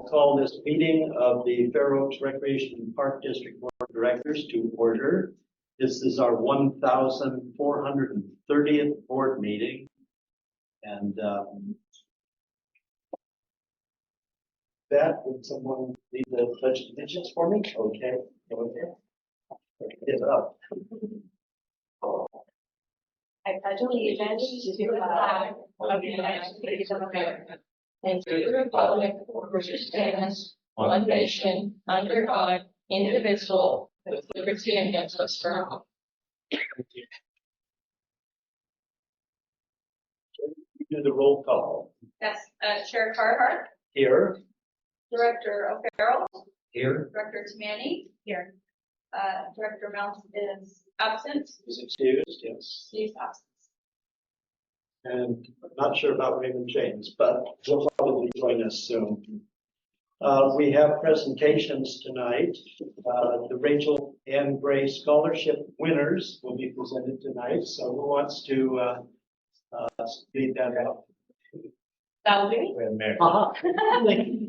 Call this meeting of the Fair Oaks Recreation and Park District Board of Directors to order. This is our 1430th board meeting. And that, would someone lead the pledge of allegiance for me? Okay. Get it up. I pledge allegiance to the flag of the United States of America and to the republic for which it stands, one nation, under God, indivisible, with liberty and justice for all. Do the roll call. Yes, Chair Carhart. Here. Director O'Farrell. Here. Director Tamani. Here. Director Mounts is absent. Is excused, yes. He's absent. And I'm not sure about Raymond James, but he'll probably join us soon. We have presentations tonight. The Rachel Ann Gray Scholarship winners will be presented tonight. So who wants to lead that out? That will be me. Mary.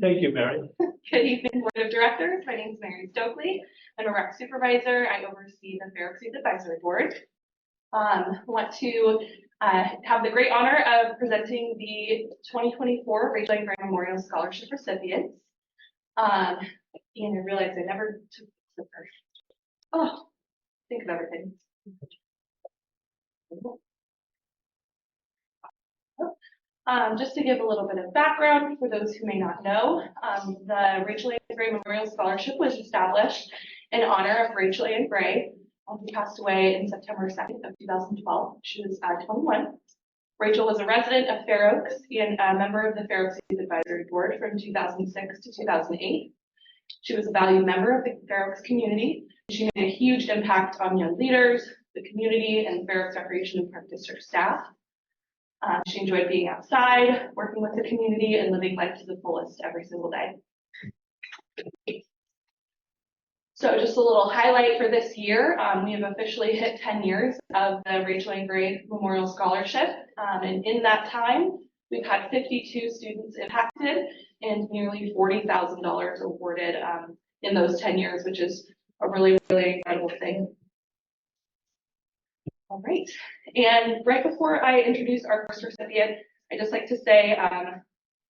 Thank you, Mary. Good evening, Board of Directors. My name is Mary Stokely. I'm a rec supervisor. I oversee the Fair Oaks Youth Advisory Board. I want to have the great honor of presenting the 2024 Rachel Ann Gray Memorial Scholarship recipients. And I realized I never took the first. Oh, think of everything. Just to give a little bit of background for those who may not know, the Rachel Ann Gray Memorial Scholarship was established in honor of Rachel Ann Gray, who passed away in September 2nd of 2012. She was 21. Rachel was a resident of Fair Oaks and a member of the Fair Oaks Youth Advisory Board from 2006 to 2008. She was a valued member of the Fair Oaks community. She made a huge impact on young leaders, the community, and Fair Oaks Recreation and Park District staff. She enjoyed being outside, working with the community, and living life to the fullest every single day. So just a little highlight for this year, we have officially hit 10 years of the Rachel Ann Gray Memorial Scholarship. And in that time, we've had 52 students impacted and nearly $40,000 awarded in those 10 years, which is a really, really incredible thing. All right, and right before I introduce our first recipient, I'd just like to say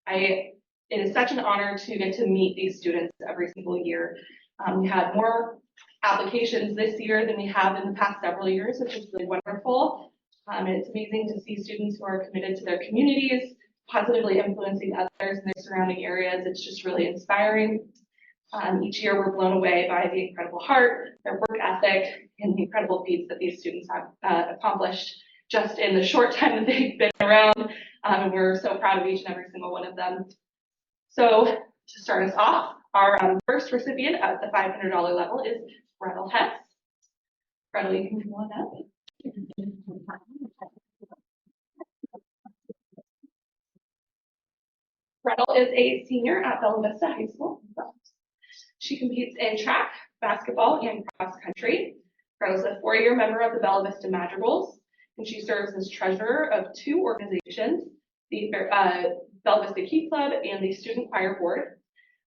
it is such an honor to get to meet these students every single year. We had more applications this year than we have in the past several years, which is really wonderful. And it's amazing to see students who are committed to their communities, positively influencing others in their surrounding areas. It's just really inspiring. Each year we're blown away by the incredible heart, their work ethic, and the incredible feats that these students have accomplished just in the short time that they've been around. And we're so proud of each and every single one of them. So to start us off, our first recipient at the $500 level is Gretel Hess. Gretel, you can come on up. Gretel is a senior at Bella Vista High School. She competes in track, basketball, and cross country. Gretel is a 4-year member of the Bella Vista Madrigals, and she serves as treasurer of 2 organizations, the Bella Vista Key Club and the Student Choir Board.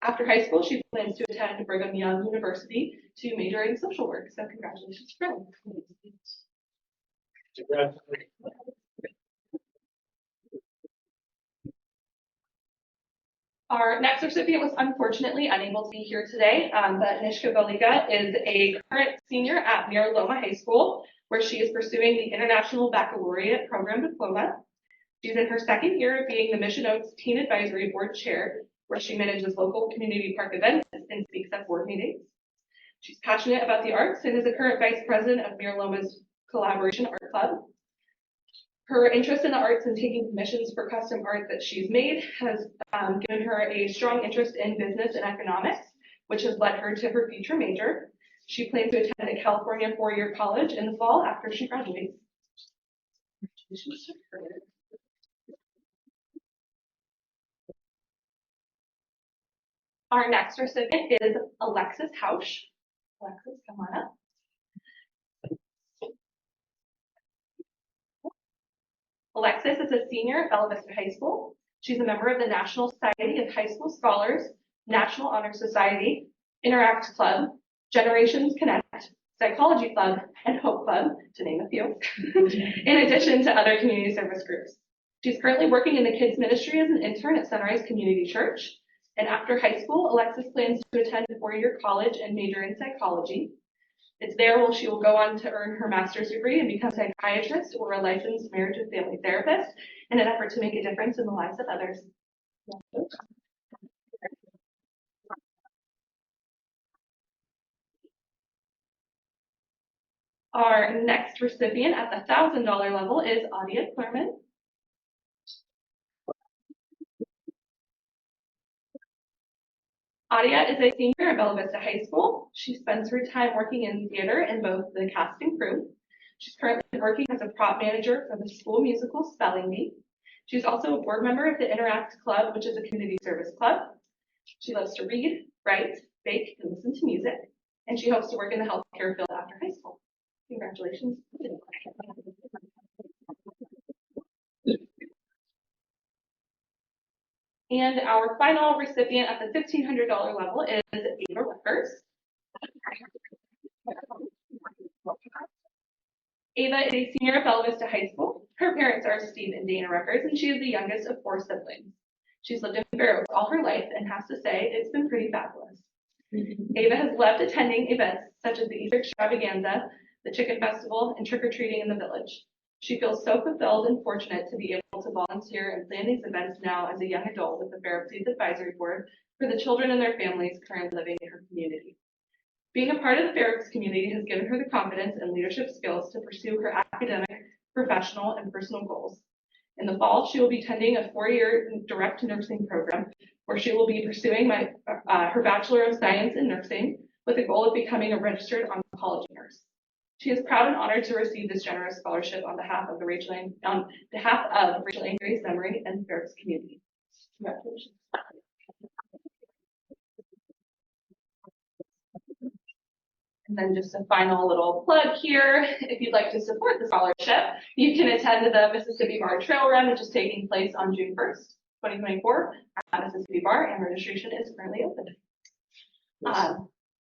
After high school, she plans to attend Brigham Young University to major in social work. So congratulations, Gretel. Our next recipient was unfortunately unable to be here today, but Nishka Valiga is a current senior at Mira Loma High School, where she is pursuing the International Baccalaureate Program Diploma. She's in her 2nd year of being the Mission Oaks Teen Advisory Board Chair, where she manages local community park events and speaks at board meetings. She's passionate about the arts and is a current vice president of Mira Loma's Collaboration Art Club. Her interest in the arts and taking commissions for custom art that she's made has given her a strong interest in business and economics, which has led her to her future major. She plans to attend a California 4-year college in the fall after she graduates. Our next recipient is Alexis Hausch. Alexis, come on up. Alexis is a senior at Bella Vista High School. She's a member of the National Society of High School Scholars, National Honor Society, Interact Club, Generations Connect, Psychology Club, and Hope Club, to name a few, in addition to other community service groups. She's currently working in the kids ministry as an intern at Sunrise Community Church. And after high school, Alexis plans to attend a four-year college and major in psychology. It's there where she will go on to earn her master's degree and become a psychiatrist or a licensed marriage and family therapist in an effort to make a difference in the lives of others. Our next recipient at the $1,000 level is Adia Clerman. Adia is a senior at Bella Vista High School. She spends her time working in theater in both the cast and crew. She's currently working as a prop manager for the school musical Spelling Bee. She's also a board member of the Interact Club, which is a community service club. She loves to read, write, bake, and listen to music. And she hopes to work in the healthcare field after high school. Congratulations. And our final recipient at the $1,500 level is Ava Ruckers. Ava is a senior at Bella Vista High School. Her parents are Steve and Dana Ruckers, and she is the youngest of 4 siblings. She's lived in Fair Oaks all her life and has to say it's been pretty fabulous. Ava has loved attending events such as the Easter Extravaganza, the Chicken Festival, and trick-or-treating in the village. She feels so fulfilled and fortunate to be able to volunteer and plan these events now as a young adult with the Fair Oaks Youth Advisory Board for the children and their families currently living in her community. Being a part of the Fair Oaks community has given her the confidence and leadership skills to pursue her academic, professional, and personal goals. In the fall, she will be attending a 4-year direct nursing program where she will be pursuing her Bachelor of Science in Nursing with the goal of becoming a registered oncology nurse. She is proud and honored to receive this generous scholarship on behalf of Rachel and Grace Memory and Fair Oaks community. Congratulations. And then just a final little plug here. If you'd like to support the scholarship, you can attend the Mississippi Bar Trail Run, which is taking place on June 1st, 2024 at Mississippi Bar, and registration is currently open.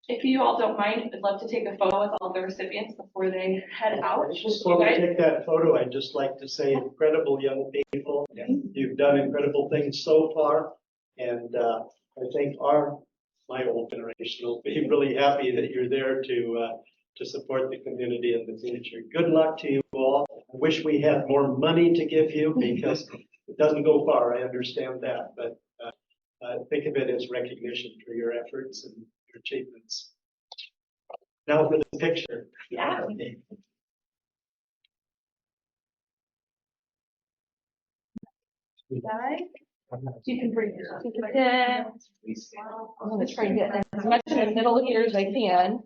If you all don't mind, I'd love to take a photo with all the recipients before they head out. Before we take that photo, I'd just like to say incredible young people. You've done incredible things so far. And I think my old generation will be really happy that you're there to support the community in the future. Good luck to you all. I wish we had more money to give you because it doesn't go far. I understand that, but think of it as recognition for your efforts and your achievements. Now for the picture. Yeah. You can bring it up. I'm gonna try and get as much in the middle here as I can.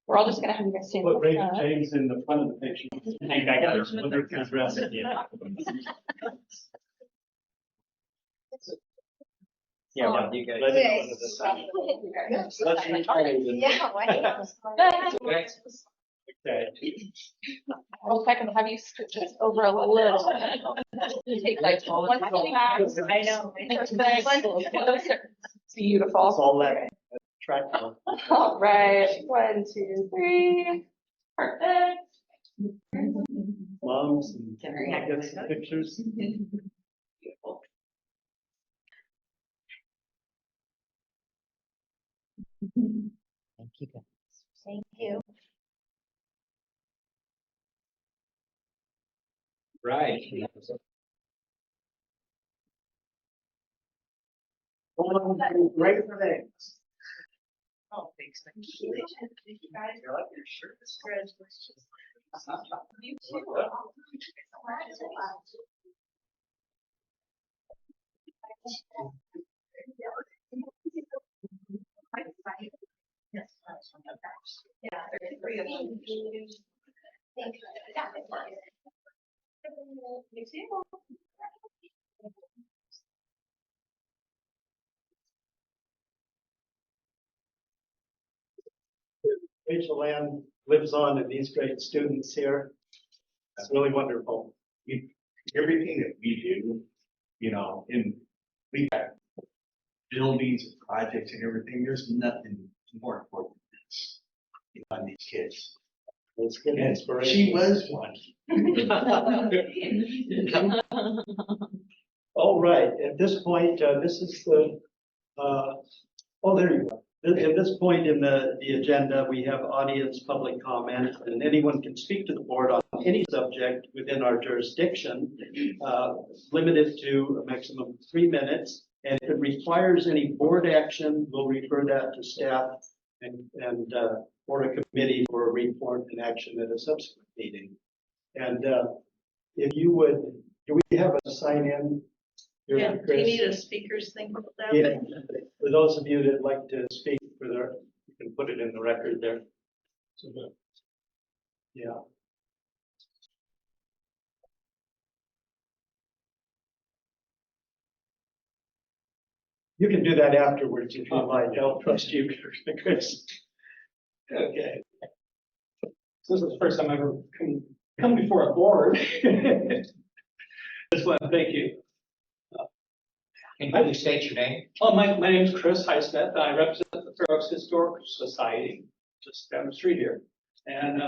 We're all just gonna have you guys stand. Put Raymond James in the front of the picture. I got it. Yeah, well, you guys. Okay. Let's retire. Yeah, why not? Okay. If I can have you switch this over a little. Take like one second. I know. It's Beautiful. all that track. All right, 1, 2, 3. Perfect. Moms and get some pictures. Beautiful. Thank you. Thank you. Right. Great things. Oh, thanks. Thank you. Thank you guys. I like your shirt. Congratulations. You too. Yeah. You too. Rachel Ann lives on in these great students here. It's really wonderful. Everything that we do, and we have buildings and projects and everything, there's nothing more important than this. On these kids. It's good And inspiration. she was one. All right, at this point, this is the, oh, there you go. At this point in the agenda, we have audience public comment, and anyone can speak to the board on any subject within our jurisdiction, limited to a maximum of 3 minutes. And if it requires any board action, we'll refer that to staff and or a committee for a report and action at a subsequent meeting. And if you would, do we have a sign in? here, Yeah, do you Chris? need a speaker's thing for that? Yeah, for those of you that like to speak for their, you can put it in the record there. Yeah. You can do that afterwards if you like. I'll trust you, Chris. Okay. This is the first time I've ever come before a board. Just want to thank you. Can you please state your name? Oh, my name is Chris Highsmith. I represent the Fair Oaks Historical Society, just down the street here. And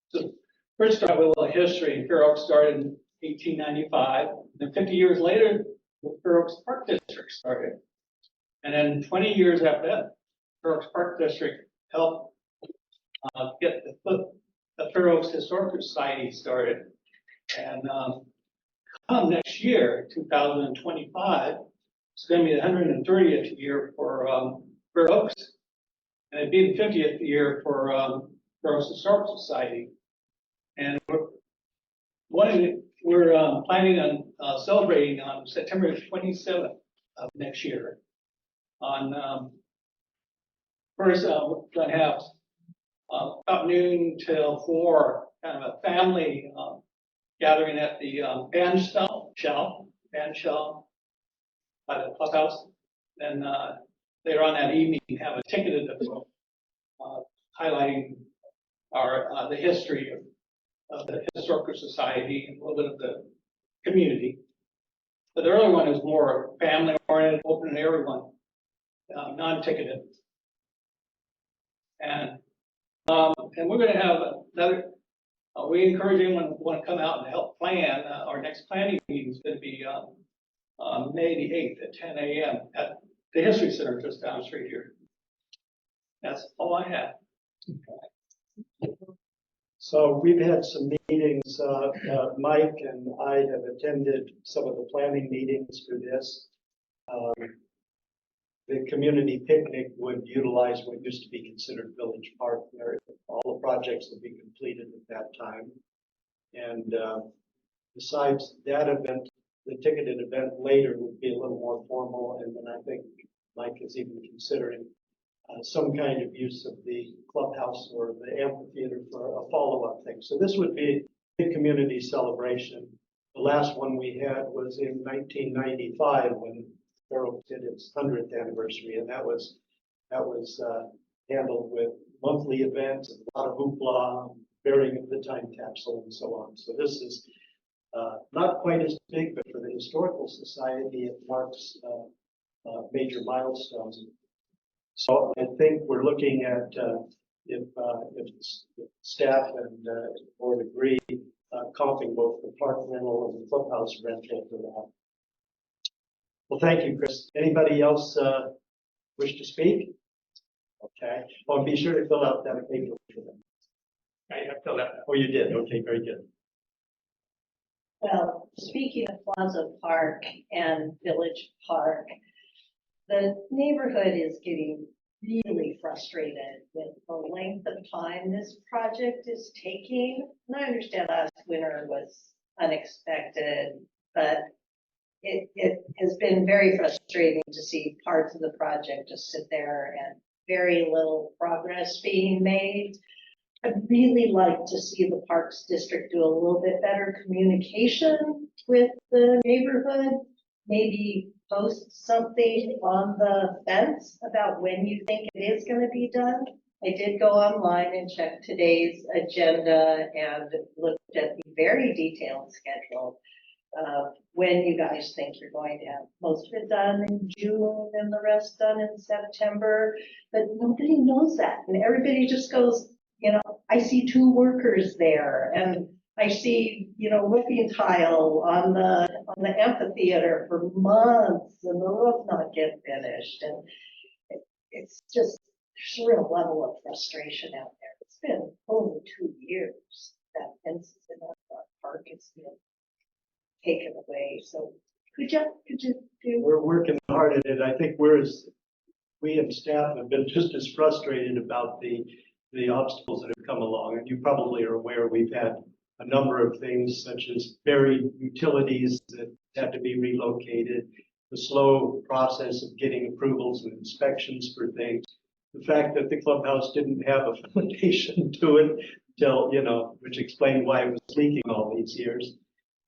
so first start with a little history. Fair Oaks started in 1895. Then 50 years later, the Fair Oaks Park District started. And then 20 years after that, Fair Oaks Park District helped get the Fair Oaks Historical Society started. And come next year, 2025, it's going to be the 130th year for Fair Oaks, and it'd be the 50th year for Fair Oaks Historical Society. And we're planning on celebrating on September 27th of next year. On first, we're going to have about noon till 4, kind of a family gathering at the band shell by the clubhouse. Then later on that evening, have a ticketed event highlighting the history of the Historical Society and a little bit of the community. But the early one is more family oriented, open to everyone, non-ticketed. And we're going to have another. We encourage anyone who want to come out and help plan. Our next planning meeting is going to be May the 8th at 10 a.m. at the History Center just down the street here. That's all I have. So we've had some meetings, Mike and I have attended some of the planning meetings for this. The community picnic would utilize what used to be considered Village Park there. All the projects will be completed at that time. And besides that event, the ticketed event later would be a little more formal. And then I think Mike is even considering some kind of use of the clubhouse or the amphitheater for a follow-up thing. So this would be a big community celebration. The last one we had was in 1995 when Fair Oaks did its 100th anniversary, and that was handled with monthly events and a lot of hoopla, burying of the time capsule, and so on. So this is not quite as big, but for the Historical Society, it marks major milestones. So I think we're looking at if staff and the board agree, comping both the park rental and the clubhouse rental for that. Well, thank you, Chris. Anybody else wish to speak? Okay. Well, be sure to fill out that paper for them. I have filled out. Oh, you did. Okay, very good. Well, speaking of Plaza Park and Village Park, the neighborhood is getting really frustrated with the length of time this project is taking. And I understand last winter was unexpected, but it has been very frustrating to see parts of the project just sit there and very little progress being made. I'd really like to see the Parks District do a little bit better communication with the neighborhood, maybe post something on the fence about when you think it is going to be done. I did go online and check today's agenda and looked at the very detailed schedule. when you guys think you're going to have most of it done in June and the rest done in September. But nobody knows that. And everybody just goes, I see 2 workers there and I see, roofing tile on the amphitheater for months and the roof not get finished. And it's just, there's a real level of frustration out there. It's been only 2 years that fences in our park has been taken away. So could you do? We're working hard at it. I think we and staff have been just as frustrated about the obstacles that have come along. And you probably are aware we've had a number of things such as buried utilities that had to be relocated, the slow process of getting approvals and inspections for things, the fact that the clubhouse didn't have a foundation to it till, which explained why it was leaking all these years.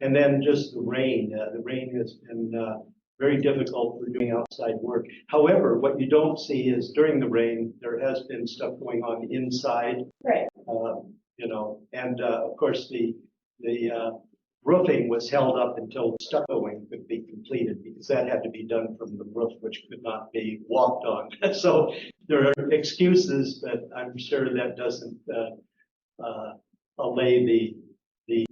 And then just the rain. The rain has been very difficult for doing outside work. However, what you don't see is during the rain, there has been stuff going on inside. Right. And of course the roofing was held up until the stuccoing could be completed because that had to be done from the roof, which could not be walked on. So there are excuses, but I'm sure that doesn't allay the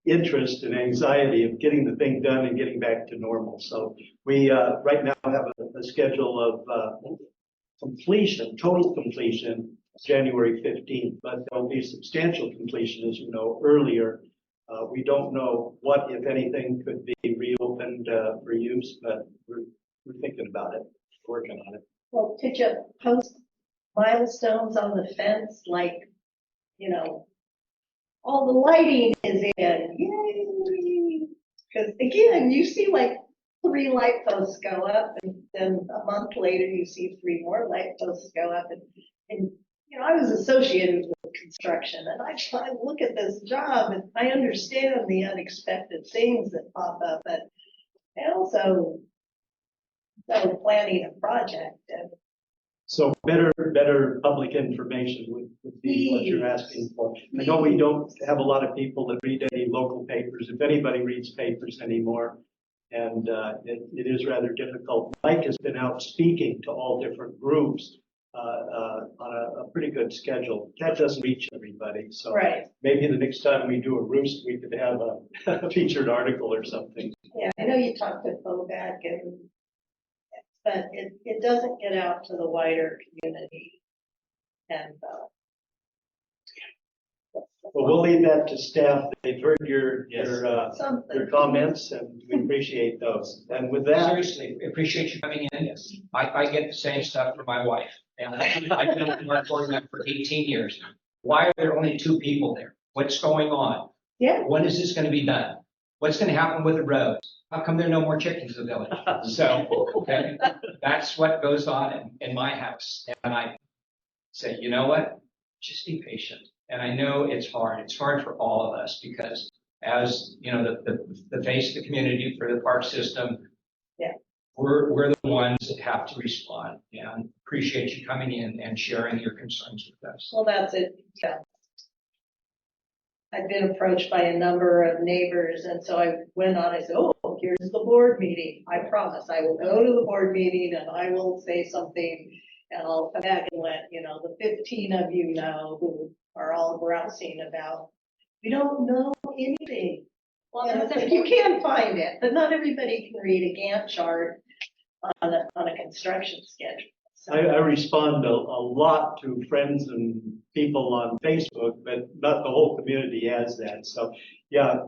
interest and anxiety of getting the thing done and getting back to normal. So we right now have a schedule of completion, total completion, January 15th, but there'll be substantial completion, as you know, earlier. We don't know what, if anything, could be reopened for use, but we're thinking about it, working on it. Well, could you post milestones on the fence, like, all the lighting is in, yay! Because again, you see like 3 light posts go up, and then a month later you see 3 more light posts go up, and I was associated with construction, and I look at this job, and I understand the unexpected things that pop up, but I also started planning a project. And so better public information would be what you're asking for. I know we don't have a lot of people that read any local papers, if anybody reads papers anymore, and it is rather difficult. Mike has been out speaking to all different groups on a pretty good schedule. That doesn't reach everybody, so right. Maybe the next time we do a roost, we could have a featured article or something. Yeah, I know you talked to Boback, but it doesn't get out to the wider community. And Well, we'll leave that to staff. They've heard your something. comments, and we appreciate those. And with that, Seriously, appreciate you coming in. Yes. I get the same stuff from my wife. And I've been in Mark Format for 18 years. Why are there only 2 people there? What's going on? Yeah. When is this going to be done? What's going to happen with the roads? How come there are no more chickens in the village? So okay, that's what goes on in my house. And I say, you know what? Just be patient. And I know it's hard. It's hard for all of us because as the face of the community for the park system, yeah, we're the ones that have to respond, and appreciate you coming in and sharing your concerns with us. Well, that's it. Yeah. I've been approached by a number of neighbors, and so I went on. I said, "Oh, here's the board meeting. I promise I will go to the board meeting and I will say something, and I'll come back and let the 15 of you know who are all grousing about. We don't know anything. Well, you can find it, but not everybody can read a Gantt chart on a construction schedule. So, I respond a lot to friends and people on Facebook, but not the whole community has that. So, yeah,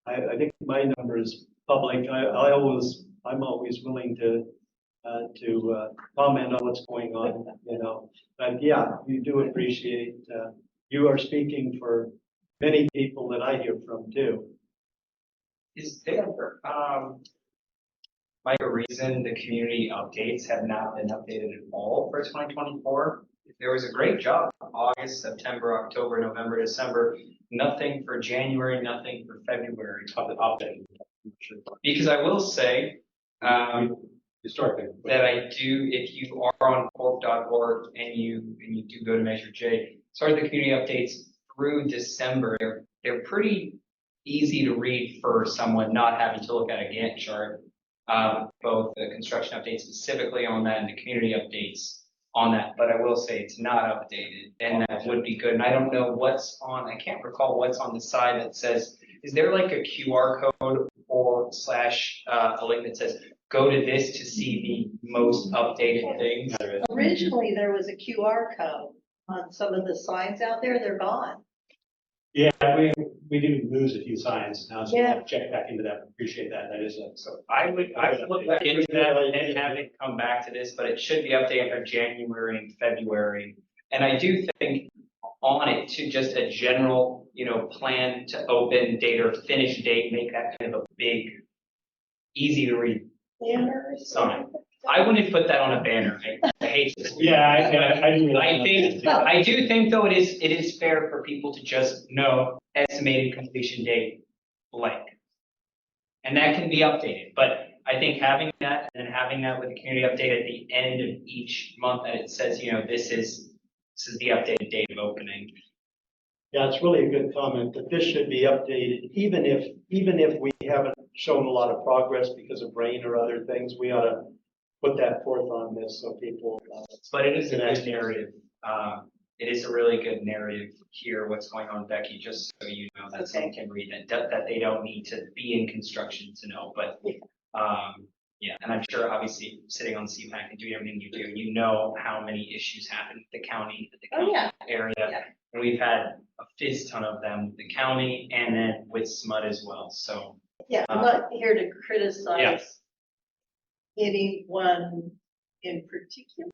I think my number is public. I'm always willing to comment on what's going on, But yeah, we do appreciate you are speaking for many people that I hear from too. Is there like a reason the community updates have not been updated at all for 2024? There was a great job August, September, October, November, December, nothing for January, nothing for February of the update. Because I will say that I do, if you are on corp.org and you do go to Measure J, as far as the community updates through December, they're pretty easy to read for someone not having to look at a Gantt chart. Both the construction updates specifically on that and the community updates on that, but I will say it's not updated and that would be good. And I don't know what's on, I can't recall what's on the side that says, is there like a QR code or slash a link that says, go to this to see the most updated things? Originally, there was a QR code on some of the signs out there, they're gone. Yeah, we do lose a few signs now, so we'll Yeah. have to check back into that. Appreciate that. That is a. So I would look back into that and have it come back to this, but it should be updated for January and February. And I do think on it to just a general, plan to open date or finish date, make that kind of a big, easy to read Banners. sign. I wouldn't put that on a banner. I hate this. Yeah, I do. I do think though it is fair for people to just know estimated completion date blank. And that can be updated, but I think having that and then having that with the community update at the end of each month that it says, this is the updated date of opening. Yeah, it's really a good comment that this should be updated, even if we haven't shown a lot of progress because of rain or other things, we ought to put that forth on this so people. But it is a good narrative. It is a really good narrative here, what's going on, Becky, just so you know that someone can read it, that they don't need to be in construction to know, but, yeah, and I'm sure obviously sitting on CPAC and doing everything you do, you know how many issues happen with the county, area. Yeah. And we've had a fizz ton of them with the county and then with SMUD as well, so. Yeah, I'm not here to criticize Yeah. anyone in particular,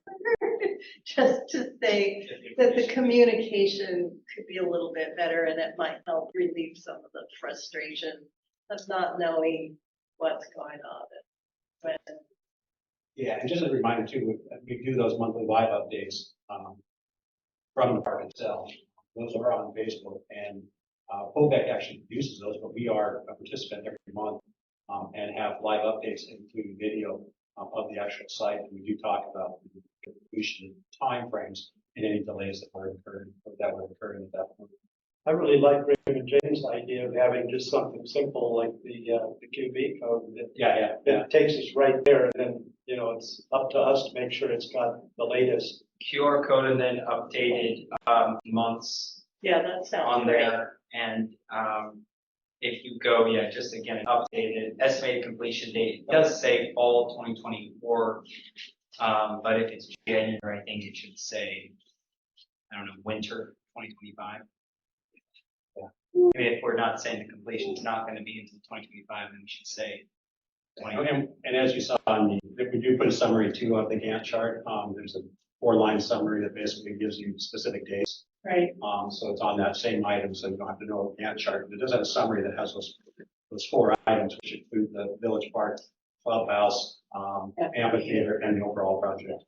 just to say that the communication could be a little bit better and it might help relieve some of the frustration of not knowing what's going on. When Yeah, and just a reminder too, we do those monthly live updates, from the park itself. Those are on Facebook and, Pobeck actually produces those, but we are a participant every month, and have live updates, including video, of the actual site. And we do talk about the completion timeframes and any delays that were occurring at that point. I really like Raymond James' idea of having just something simple like the QB code that that takes us right there, and then, it's up to us to make sure it's got the latest. QR code and then updated, months yeah, that sounds on great. there. And if you go, just again, updated estimated completion date, it does say fall 2024. But if it's January, I think it should say, I don't know, winter 2025. Yeah. I mean, if we're not saying the completion is not going to be until 2025, then we should say. And as you saw on we do put a summary too of the Gantt chart. There's a 4-line summary that basically gives you specific dates. Right. So it's on that same item, so you don't have to know a Gantt chart. But it does have a summary that has those 4 items, which include the village park, clubhouse, amphitheater, and the overall project.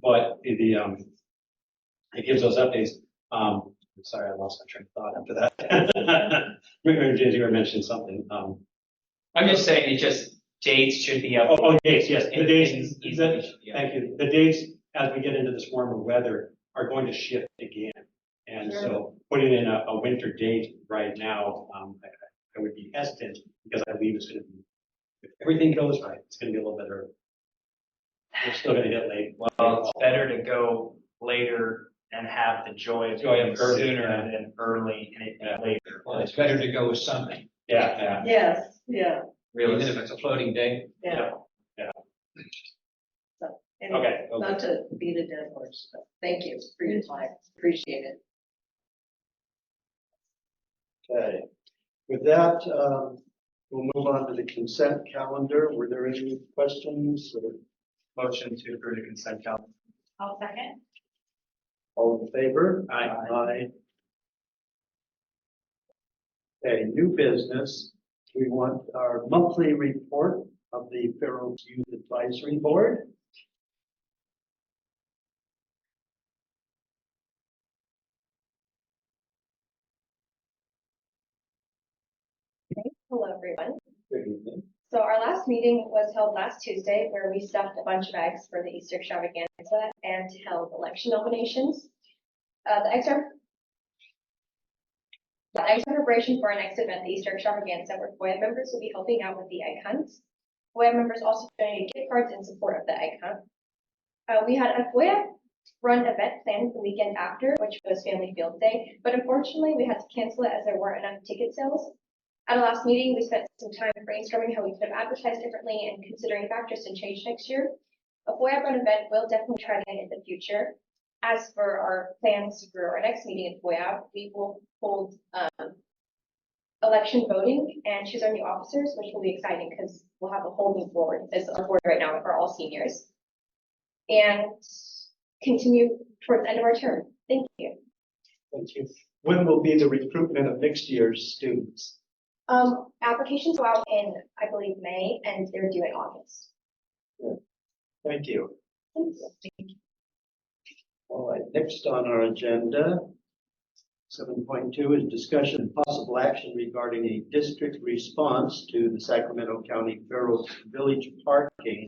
But it gives those updates. Sorry, I lost my train of thought after that. James, you were mentioning something. I'm just saying, it just dates should be up. Dates, yes. The dates, Yeah. thank you. The dates, as we get into this warmer weather, are going to shift again. And so putting in a winter date right now, I would be hesitant because I believe it's going to be, if everything goes right, it's going to be a little bit early. We're still going to get late. Well, it's better to go later and have the joy of going early, sooner yeah. than early and it later. Well, it's better to go with something, Yeah. Yes, yeah, even if it's a floating day. yeah. Yeah. So, anyway, Okay. not to beat a dead horse, but thank you for your time. Appreciate it. Okay. With that, we'll move on to the consent calendar. Were there any questions? Motion to approve the consent calendar. I'll second. All in favor? Aye. Aye. Okay, new business. We want our monthly report of the Fair Oaks Youth Advisory Board. Hello, everyone. Good evening. So our last meeting was held last Tuesday where we stuffed a bunch of eggs for the Easter extravaganza and held election nominations. The eggs are As preparation for our next event, the Easter Extravaganza, where FOIA members will be helping out with the egg hunts. FOIA members also donated gift cards in support of the egg hunt. We had a FOIA run event planned the weekend after, which was Family Field Day, but unfortunately we had to cancel it as there weren't enough ticket sales. At our last meeting, we spent some time brainstorming how we could have advertised differently and considering factors to change next year. A FOIA run event will definitely try again in the future. As for our plans for our next meeting in FOIA, we will hold election voting and choose our new officers, which will be exciting because we'll have a whole new board. As our board right now are all seniors. And continue towards the end of our term. Thank you. Thank you. When will be the recruitment of next year's students? Applications go out in, I believe, May, and they're due in August. Thank you. Thank you. All right, next on our agenda, 7.2 is discussion and possible action regarding a district response to the Sacramento County Fair Oaks Village parking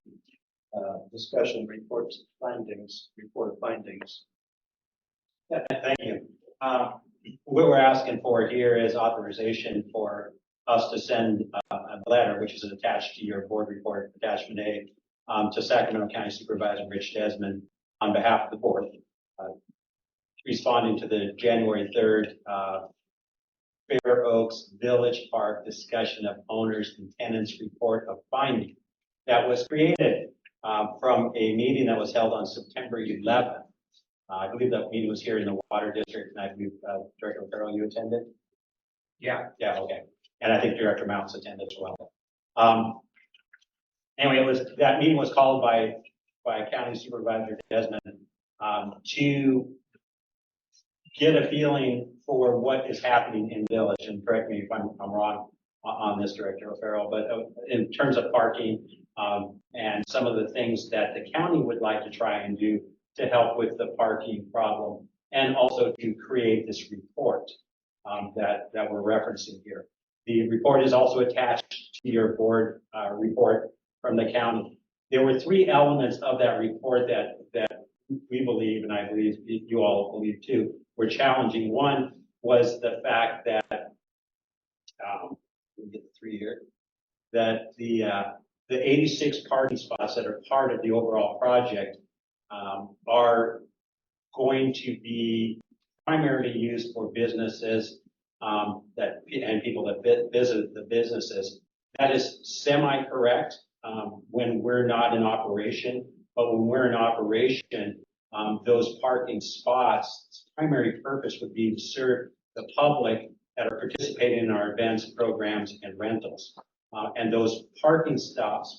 discussion report of findings. Thank you. What we're asking for here is authorization for us to send a letter, which is attached to your board report, attachment A, to Sacramento County Supervisor Rich Desmond on behalf of the board, responding to the January 3rd Fair Oaks Village Park discussion of owners and tenants report of finding that was created from a meeting that was held on September 11th. I believe that meeting was here in the Water District, and I believe Director O'Farrell, you attended? Yeah. Yeah, okay. And I think Director Mounts attended as well. Anyway, that meeting was called by County Supervisor Desmond to get a feeling for what is happening in the village. And correct me if I'm wrong on this, Director O'Farrell, but in terms of parking and some of the things that the county would like to try and do to help with the parking problem, and also to create this report that we're referencing here. The report is also attached to your board report from the county. There were three elements of that report that we believe, and I believe you all believe too, were challenging. One was the fact that, let me get the three here, that the 86 parking spots that are part of the overall project are going to be primarily used for businesses and people that visit the businesses. That is semi-correct when we're not in operation, but when we're in operation, those parking spots, primary purpose would be to serve the public that are participating in our events, programs, and rentals. And those parking spots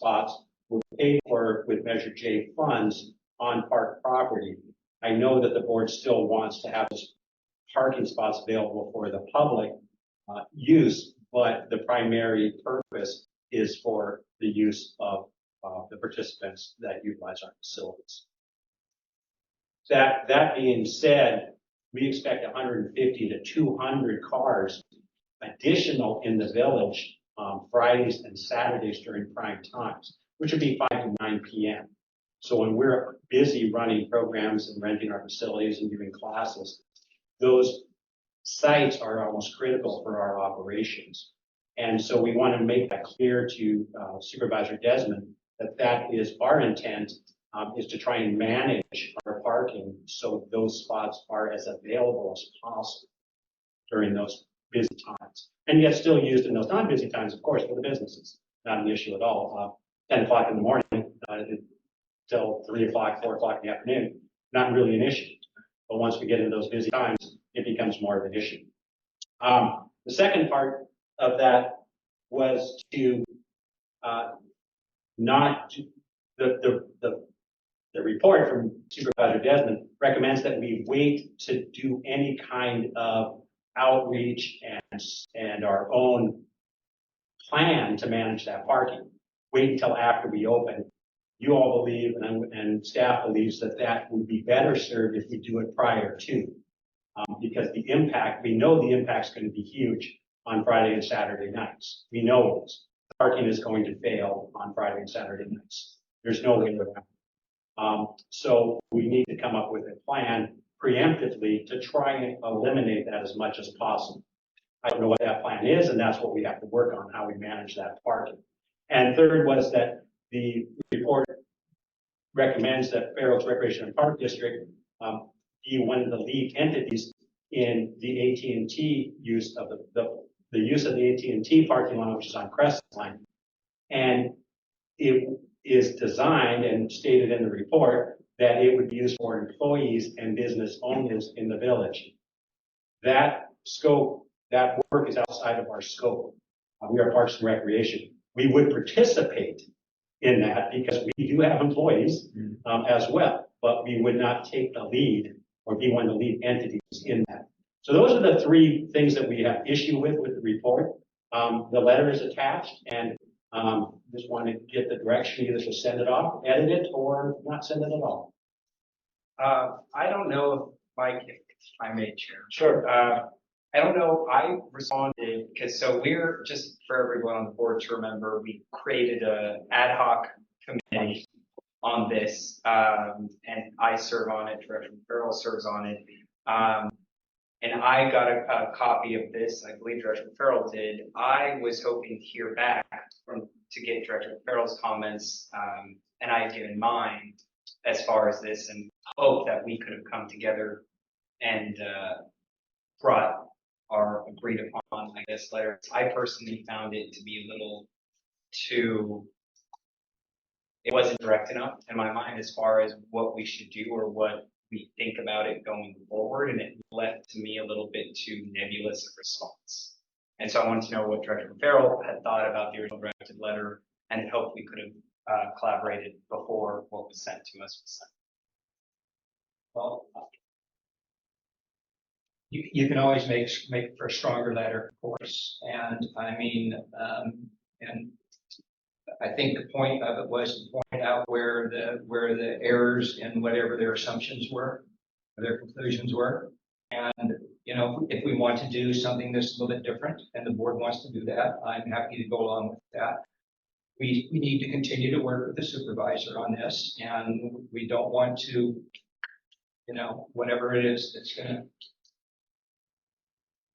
were paid for with Measure J funds on park property. I know that the board still wants to have those parking spots available for the public use, but the primary purpose is for the use of the participants that utilize our facilities. That being said, we expect 150 to 200 cars additional in the village Fridays and Saturdays during prime times, which would be 5 to 9 p.m. So when we're busy running programs and renting our facilities and giving classes, those sites are almost critical for our operations. And so we want to make that clear to Supervisor Desmond that is our intent, is to try and manage our parking so those spots are as available as possible during those busy times. And yet still used in those non-busy times, of course, for the businesses. Not an issue at all. 10 o'clock in the morning till 3 o'clock, 4 o'clock in the afternoon, not really an issue. But once we get into those busy times, it becomes more of an issue. The second part of that was to the report from Supervisor Desmond recommends that we wait to do any kind of outreach and our own plan to manage that parking. Wait until after we open. You all believe, and staff believes, that would be better served if we do it prior to, because the impact, we know the impact's going to be huge on Friday and Saturday nights. We know it is. Parking is going to fail on Friday and Saturday nights. There's no way around it. So we need to come up with a plan preemptively to try and eliminate that as much as possible. I don't know what that plan is, and that's what we have to work on, how we manage that parking. And third was that the report recommends that Fair Oaks Recreation and Park District be one of the lead entities in the AT&T use of the use of the AT&T parking lot, which is on Crescent Line. And it is designed and stated in the report that it would be used for employees and business owners in the village. That scope, that work is outside of our scope. We are Parks and Recreation. We would participate in that because we do have employees as well, but we would not take the lead or be one of the lead entities in that. So those are the three things that we have issue with the report. The letter is attached, and just want to get the direction either to send it off, edit it, or not send it at all. I don't know if Mike, if I may, Chair. Sure. I don't know, I responded, because so we're, just for everyone on the board to remember, we created a ad hoc committee on this, and I serve on it, Treasurer Farrell serves on it. And I got a copy of this, I believe Treasurer Farrell did. I was hoping to hear back to get Treasurer Farrell's comments, and I had given mine as far as this, and hope that we could have come together and brought our agreed upon, I guess, letter. I personally found it to be a little too, it wasn't direct enough in my mind as far as what we should do or what we think about it going forward, and it left to me a little bit too nebulous a response. And so I wanted to know what Director Farrell had thought about the original drafted letter, and hope we could have collaborated before what was sent to us was sent. Well, you can always make for a stronger letter, of course. And I mean, and I think the point of it was to point out where the errors in whatever their assumptions were, or their conclusions were. And, you know, if we want to do something that's a little bit different and the board wants to do that, I'm happy to go along with that. We need to continue to work with the supervisor on this, and we don't want to, you know, whatever it is that's going to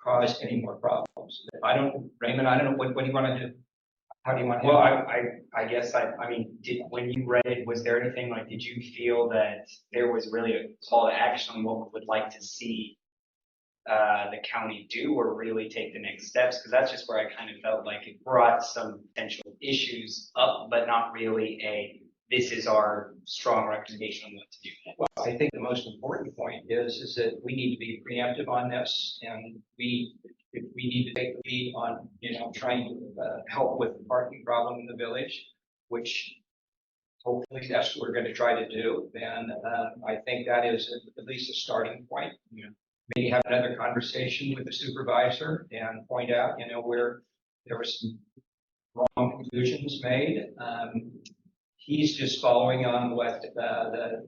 cause any more problems. Raymond, I don't know, what do you want to do? How do you want to? Well, I guess I mean, when you read it, was there anything like, did you feel that there was really a call to action on what we would like to see the county do or really take the next steps? Because that's just where I kind of felt like it brought some potential issues up, but not really this is our strong recommendation on what to do. Well, I think the most important point is that we need to be preemptive on this, and we need to take the lead on, you know, trying to help with the parking problem in the village, which hopefully that's what we're going to try to do. And I think that is at least a starting point. You know, maybe have another conversation with the supervisor and point out, you know, where there were some wrong conclusions made. He's just following on what the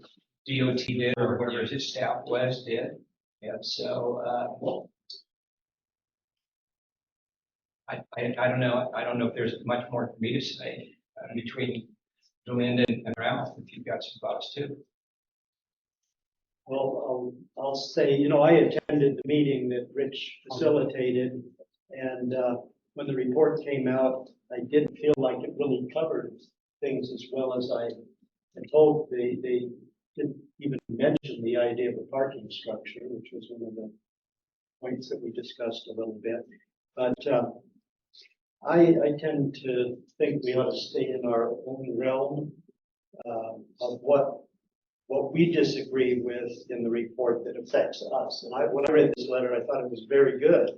DOT did or whatever his staff did. And so, I don't know. I don't know if there's much more for me to say between Linda and Ralph, if you've got some thoughts too. Well, I'll say, you know, I attended the meeting that Rich facilitated, and when the report came out, I didn't feel like it really covered things as well as I had told. They didn't even mention the idea of a parking structure, which was one of the points that we discussed a little bit. But I tend to think we ought to stay in our own realm of what we disagree with in the report that affects us. And when I read this letter, I thought it was very good.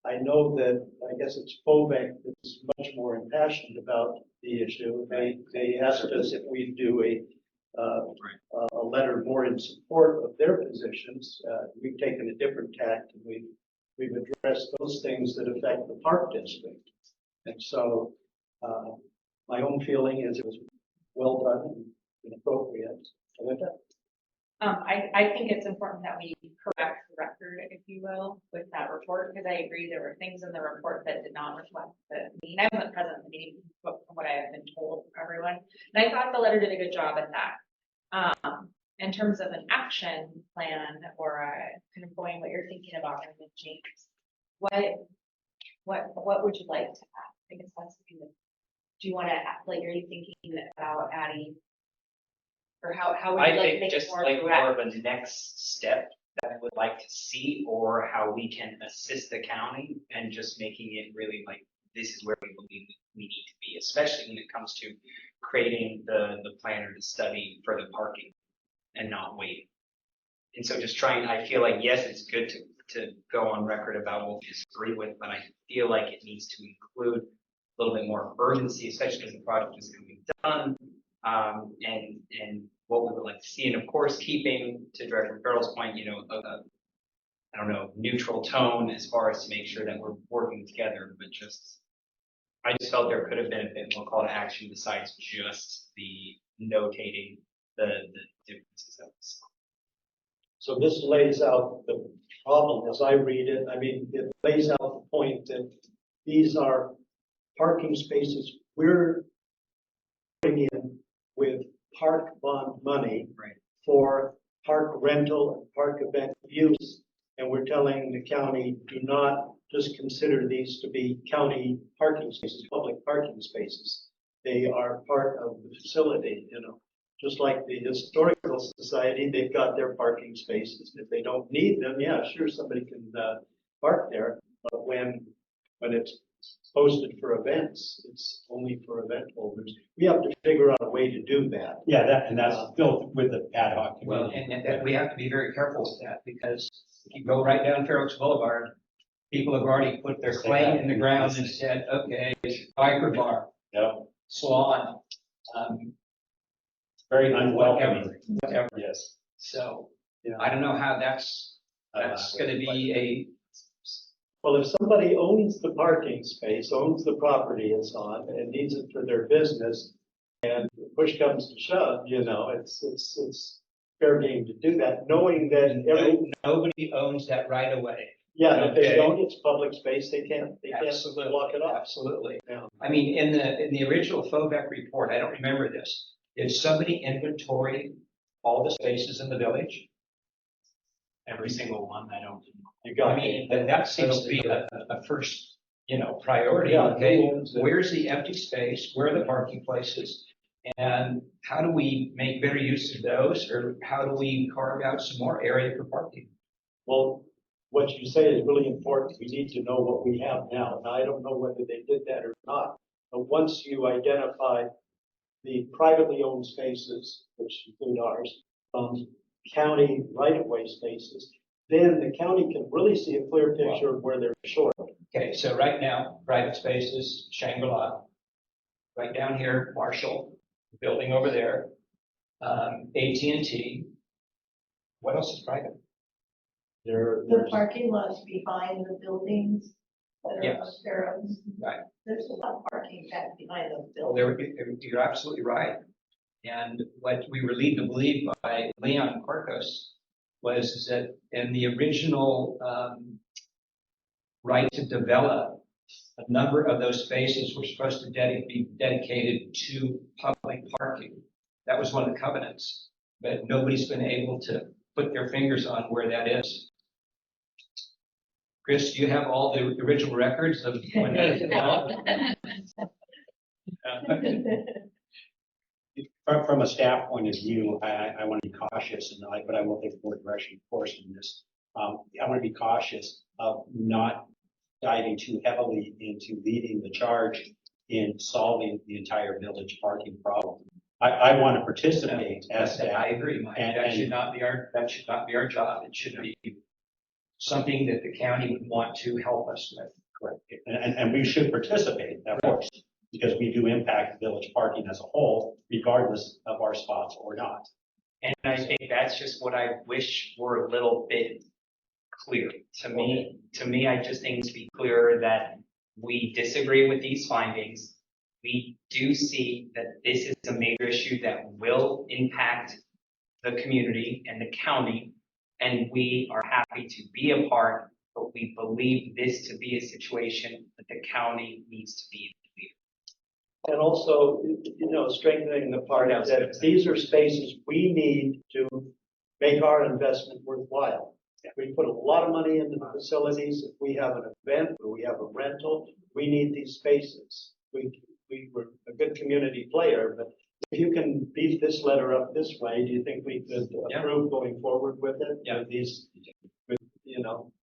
I know that, I guess it's FOBEC that's much more impassioned about the issue. They asked us if we do a letter more in support of their positions. We've taken a different tact, and we've addressed those things that affect the park district. And so my own feeling is it was well done and appropriate. I think it's important that we correct the record, if you will, with that report, because I agree there were things in the report that did not reflect the meeting. I wasn't present in the meeting, but from what I have been told from everyone, and I thought the letter did a good job at that. In terms of an action plan or kind of going what you're thinking about, James, what would you like to add? I guess that's kind of, do you want to, like, are you thinking about adding? Or how would I you like to think make it just more like direct? more of a next step that I would like to see, or how we can assist the county and just making it really like, this is where we believe we need to be, especially when it comes to creating the plan or the study for the parking and not wait. And so just trying, I feel like, yes, it's good to go on record about what we disagree with, but I feel like it needs to include a little bit more urgency, especially as the project is coming done, and what we would like to see. And of course, keeping to Director Farrell's point, I don't know, neutral tone as far as to make sure that we're working together, but I just felt there could have been a bit more call to action besides just the notating the differences of this. So this lays out the problem as I read it. I mean, it lays out the point that these are parking spaces we're putting in with park bond money Right. for park rental and park event use. And we're telling the county, do not just consider these to be county parking spaces, public parking spaces. They are part of the facility, just like the Historical Society, they've got their parking spaces. If they don't need them, yeah, sure, somebody can park there. But when it's posted for events, it's only for event holders. We have to figure out a way to do that. Yeah, that's built with the ad hoc Well, committee. and that we have to be very careful with that, because if you go right down Fair Oaks Boulevard, people have already put their claim in the ground and said, okay, biker bar, Yeah, salon, very whatever, unwelcoming. whatever. Yes. So Yeah. I don't know how that's gonna be Well, if somebody owns the parking space, owns the property it's on, and needs it for their business, and push comes to shove, it's fair game to do that, knowing that nobody owns that right away. yeah, if they Okay. don't, it's public space, they can't Absolutely. block it off. Absolutely. Yeah. I mean, in the original FOVAC report, I don't remember this. Did somebody inventory all the spaces in the village? Every single one, I don't. You I got mean, me. that seems to be a first, priority. Yeah, Okay, who owns it? where's the empty space? Where are the parking places? And how do we make better use of those? Or how do we carve out some more area for parking? Well, what you say is really important. We need to know what we have now. Now, I don't know whether they did that or not. But once you identify the privately owned spaces, which include ours, county right-of-way spaces, then the county can really see a clear picture of where they're short. Okay, so right now, private spaces, Shangri-La, right down here, Marshall, building over there, AT&T. What else is private? The There's parking lots behind the buildings that are Yes. there. Right. There's a lot of parking back behind those Well, buildings. you're absolutely right. And what we were led to believe by Leon Corcos was that in the original right to develop, a number of those spaces were supposed to be dedicated to public parking. That was one of the covenants, but nobody's been able to put their fingers on where that is. Chris, do you have all the original records of when that was developed? From a staff point of view, I want to be cautious, but I will take the board direction, of course, in this. I want to be cautious of not diving too heavily into leading the charge in solving the entire village parking problem. I want to participate as I staff. agree, Mike. And- That should not be our job. It should be something that the county would want to help us with. Correct. And we should participate, of course, because we do impact village parking as a whole, regardless of our spots or not. And I think that's just what I wish were a little bit clear. To me, I just think to be clearer that we disagree with these findings. We do see that this is a major issue that will impact the community and the county, and we are happy to be a part, but we believe this to be a situation that the county needs to be in. And also, strengthening the part that these are spaces we need to make our investment worthwhile. We put a lot of money into the facilities. If we have an event or we have a rental, we need these spaces. We were a good community player, but if you can beef this letter up this way, do you think we could Yeah. approve going forward with it? Yeah. With these,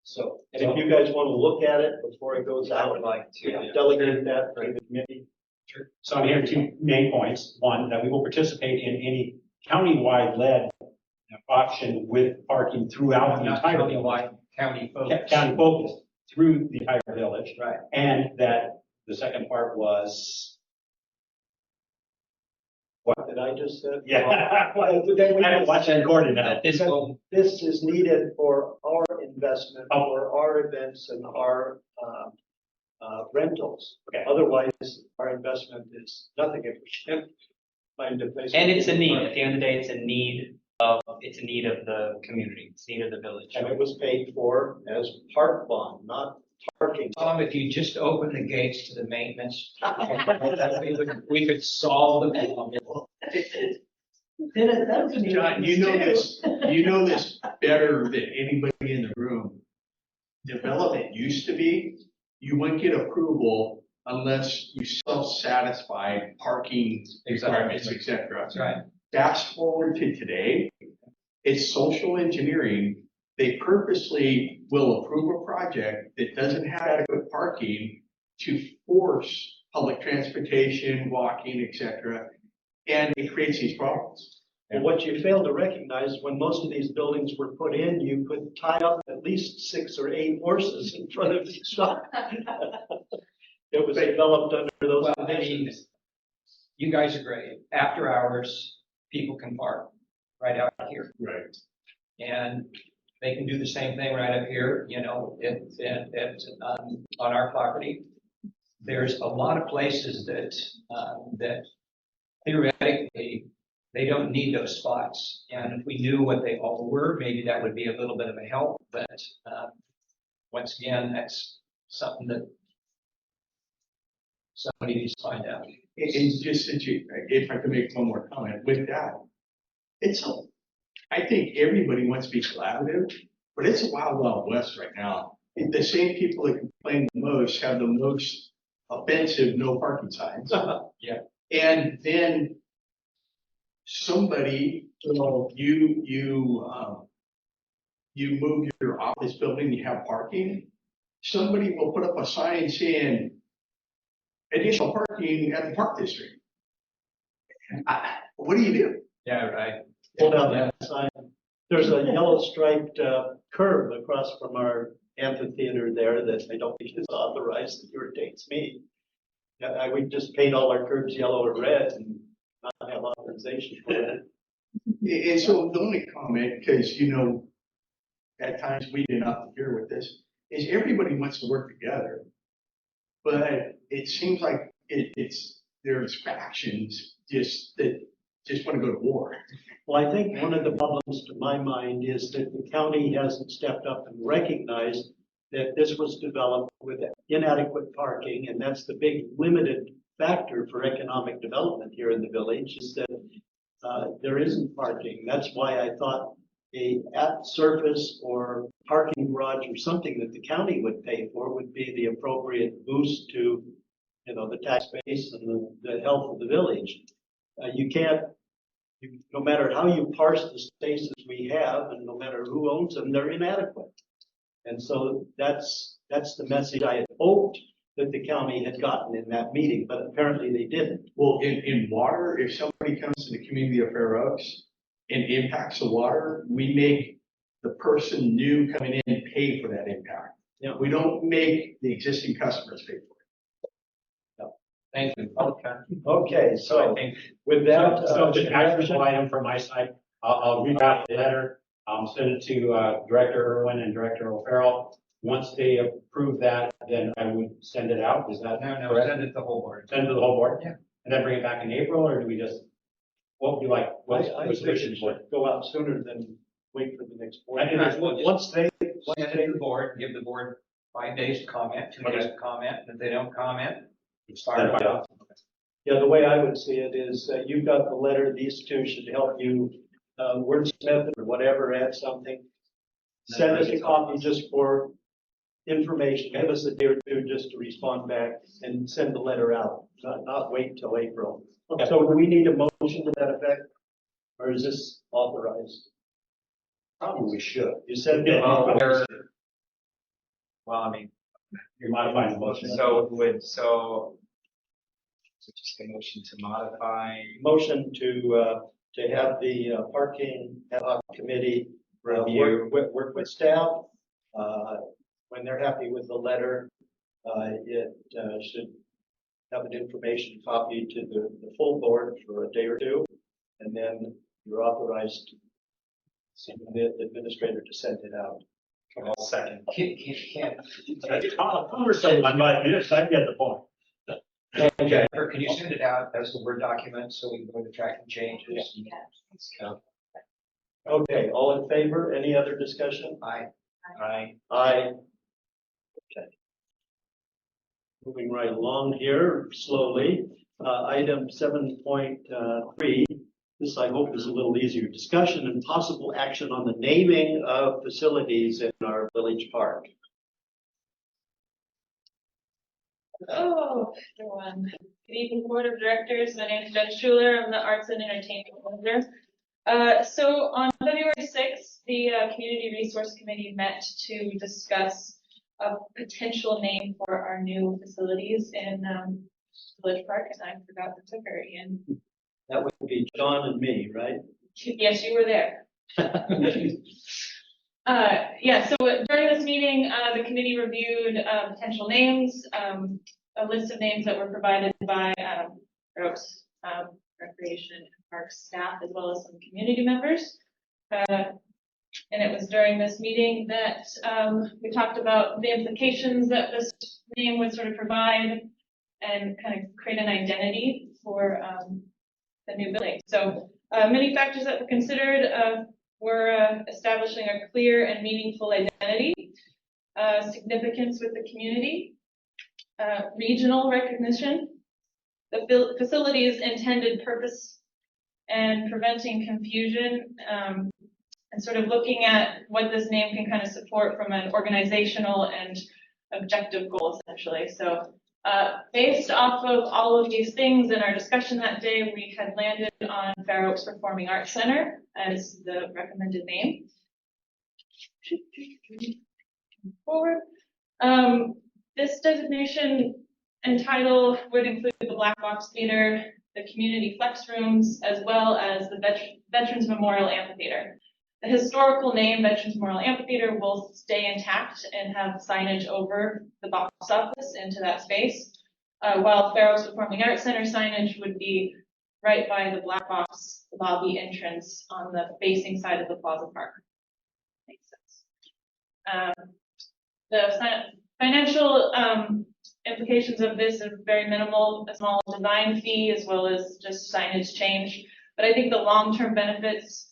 so, and if you guys want to look at it before it goes I out, would like we to. can delegate that to the committee. So I'm hearing two main points. One, that we will participate in any countywide led option with parking throughout the Not entire village. countywide, county focus. County focused through the entire village. Right. And that the second part was, What did I just say? yeah. Well, then we- I don't watch it recorded now. That this will, This is needed for our investment, Oh. for our events and our rentals. Okay. Otherwise, our investment is nothing if we can't find a place. And it's a need, at the end of the day, it's a need of the community, it's a need of the village. And it was paid for as park bond, not parking. Tom, if you just open the gates to the maintenance, we could solve the problem. John, you know this better than anybody in the room. Development used to be, you wouldn't get approval unless you self-satisfied parking requirements, et cetera. That's right. Fast forward to today, it's social engineering. They purposely will approve a project that doesn't have adequate parking to force public transportation, walking, et cetera. And it creates these problems. And what you fail to recognize, when most of these buildings were put in, you could tie up at least 6 or 8 horses in front of each shop. It was developed under those Well, I mean, conditions. you guys are great. After hours, people can park right out here. Right. And they can do the same thing right up here, on our property. There's a lot of places that theoretically, they don't need those spots. And if we knew what they all were, maybe that would be a little bit of a help, but, once again, that's something that somebody needs to find out. And just if I could make one more comment with that, I think everybody wants to be collaborative, but it's a wild, wild west right now. The same people that complain the most have the most offensive no parking signs. Yeah. And then somebody, you move your office building, you have parking. Somebody will put up a sign saying additional parking at the park district. What do you do? Yeah, right. Hold out that sign. There's a yellow striped curb across from our amphitheater there that I don't think is authorized, that irritates me. We just paint all our curbs yellow or red and not have authorization for it. And so the only comment, because at times we did not hear with this, is everybody wants to work together. But it seems like there's factions that just want to go to war. Well, I think one of the problems to my mind is that the county hasn't stepped up and recognized that this was developed with inadequate parking, and that's the big limited factor for economic development here in the village, is that there isn't parking. That's why I thought a at surface or parking garage or something that the county would pay for would be the appropriate boost to, the tax base and the health of the village. No matter how you parse the spaces we have, and no matter who owns them, they're inadequate. And so that's the message I had hoped that the county had gotten in that meeting, but apparently they didn't. Well, in water, if somebody comes to the community of Fair Oaks and impacts the water, we make the person new coming in pay for that impact. Yeah. We don't make the existing customers pay for it. Thank you. Okay, So I so think, with that. So just an actionable item from my side, I'll read out the letter, send it to Director Irwin and Director O'Farrell. Once they approve that, then I would send it out. Is that no, correct? send it to the whole board. Send it to the whole board? Yeah. And then bring it back in April, or do we just, what would you like? What's I what's think it wishes for? should go out sooner than wait for the next board. I think that's what- Once they, Send it to the board, give the board 5 days to comment, 2 days to comment, and if they don't comment, it's Then fired find up. out. yeah, the way I would see it is that you've got the letter, these two should help you wordsmith it or whatever, add something. send us a copy just for information. Give us a day or two just to respond back and send the letter out, not wait till April. So do we need a motion to that effect? Or is this authorized? Probably should. You said Well, that. Well, I mean, You're modifying the motion. so just a motion to modify. Motion to have the parking ad hoc committee Review. work with staff. When they're happy with the letter, it should have an information copy to the full board for a day or two. And then you're authorized the administrator to send it out. I'll second. Conversation on 5 minutes, I get the point. Jennifer, can you send it out as a Word document so we can go to track and changes? Okay, all in favor? Any other discussion? Aye. Aye. Aye. Okay. Moving right along here slowly, item 7.3. This I hope is a little easier. Discussion and possible action on the naming of facilities in our village park. Oh, everyone. Good evening, Board of Directors. My name is Jen Schuler. I'm the Arts and Entertainment Manager. So on February 6th, the Community Resource Committee met to discuss a potential name for our new facilities in Village Park, and I forgot the ticker, Ian. That would be John and me, right? Yes, you were there. Yeah, so during this meeting, the committee reviewed potential names, a list of names that were provided by Fair Oaks Recreation and Parks staff, as well as some community members. And it was during this meeting that we talked about the implications that this name would sort of provide and kind of create an identity for the new building. So many factors that were considered were establishing a clear and meaningful identity, significance with the community, regional recognition, the facility's intended purpose, and preventing confusion, and sort of looking at what this name can kind of support from an organizational and objective goal, essentially. So based off of all of these things in our discussion that day, we had landed on Fair Oaks Performing Arts Center as the recommended name. Forward. This designation and title would include the Black Box Theater, the community flex rooms, as well as the Veterans Memorial Amphitheater. The historical name, Veterans Memorial Amphitheater, will stay intact and have signage over the box office into that space, while Fair Oaks Performing Arts Center signage would be right by the Black Box lobby entrance on the facing side of the Plaza Park. Makes sense. The financial implications of this are very minimal, a small design fee as well as just signage change. But I think the long-term benefits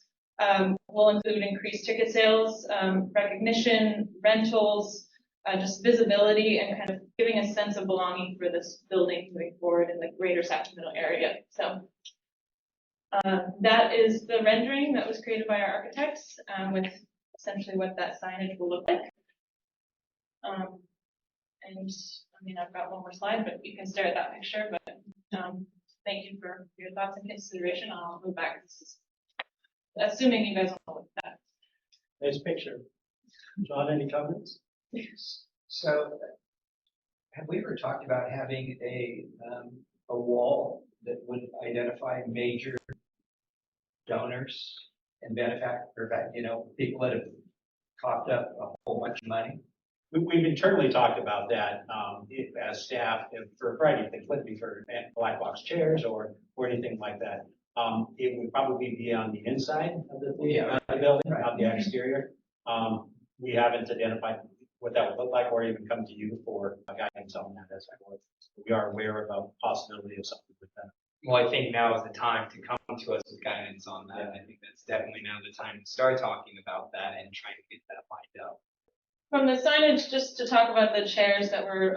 will include increased ticket sales, recognition, rentals, just visibility, and kind of giving a sense of belonging for this building moving forward in the greater Sacramento area. So that is the rendering that was created by our architects with essentially what that signage will look like. And I mean, I've got one more slide, but you can stare at that picture. But thank you for your thoughts and consideration. I'll move back. This is assuming you guys will look at that. Nice picture. John, any comments? So have we ever talked about having a wall that would identify major donors and benefactors, people that have coughed up a whole bunch of money? We've internally talked about that, as staff, for a variety of things, whether it be for black box chairs or anything like that. It would probably be on the inside of the building, not the exterior. We haven't identified what that would look like or even come to you for guidance on that as I would. We are aware of the possibility of something with that. Well, I think now is the time to come to us with guidance on that. I think that's definitely now the time to start talking about that and trying to get that lined up. From the signage, just to talk about the chairs that were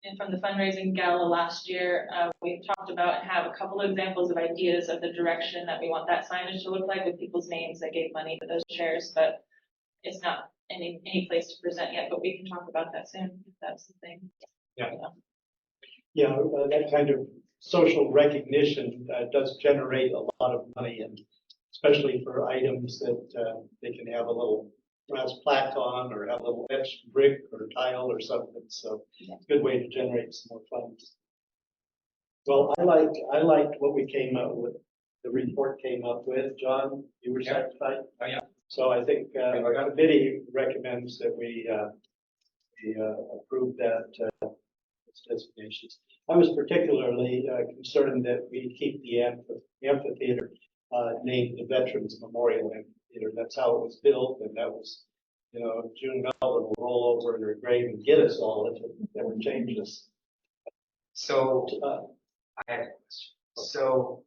in from the fundraising gala last year, we talked about and have a couple of examples of ideas of the direction that we want that signage to look like with people's names that gave money to those chairs, but it's not any place to present yet, but we can talk about that soon, if that's the thing. Yeah, that kind of social recognition does generate a lot of money, and especially for items that they can have a little brass plaque on or have a little etched brick or tile or something. So it's a good way to generate some more funds. Well, I liked what we came up with, the report came up with. John, you were Yeah. satisfied? Oh, yeah. So I think our committee recommends that we approve that designations. I was particularly concerned that we keep the amphitheater named the Veterans Memorial Amphitheater. That's how it was built, and that was, June Melvin will roll over in her grave and get us all if it ever changes. So Uh, I have a question. So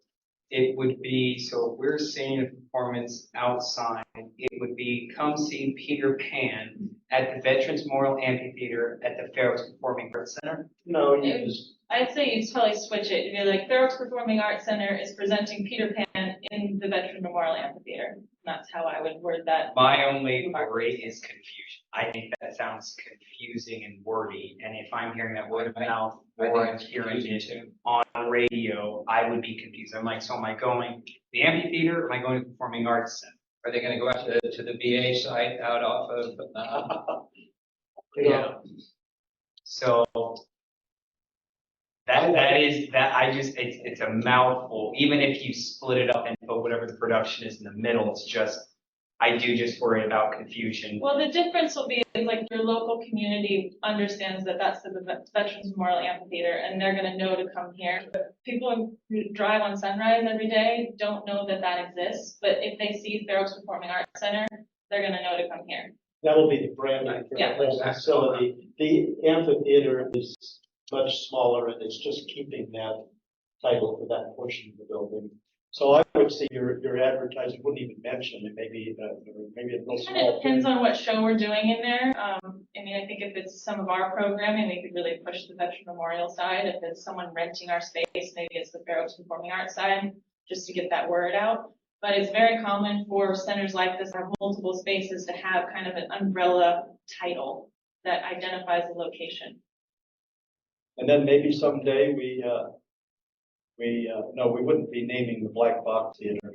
it would be, so if we're seeing a performance outside, it would be come see Peter Pan at the Veterans Memorial Amphitheater at the Fair Oaks Performing Arts Center. No, you just, I'd say you'd probably switch it, you'd be like, Fair Oaks Performing Arts Center is presenting Peter Pan in the Veteran Memorial Amphitheater. That's how I would word that. My only worry is confusion. I think that sounds confusing and wordy, and if I'm hearing that word of mouth or I'm hearing it on radio, I would be confused. I'm like, so am I going to the amphitheater or am I going to the Performing Arts Center? Are they gonna go out to the VA site out off of, Yeah. So it's a mouthful, even if you split it up and put whatever the production is in the middle, I do just worry about confusion. Well, the difference will be like your local community understands that that's the Veterans Memorial Amphitheater and they're gonna know to come here. But people who drive on Sunrise every day don't know that that exists, but if they see Fair Oaks Performing Arts Center, they're gonna know to come here. that'll be the branding for the Yeah. whole facility. The amphitheater is much smaller, and it's just keeping that title for that portion of the building. So I would say your advertising wouldn't even mention it, maybe a little It kind of small. depends on what show we're doing in there. I think if it's some of our programming, we could really push the Veteran Memorial side. If it's someone renting our space, maybe it's the Fair Oaks Performing Arts side, just to get that word out. But it's very common for centers like this, that have multiple spaces, to have kind of an umbrella title that identifies the location. And then maybe someday no, we wouldn't be naming the Black Box Theater.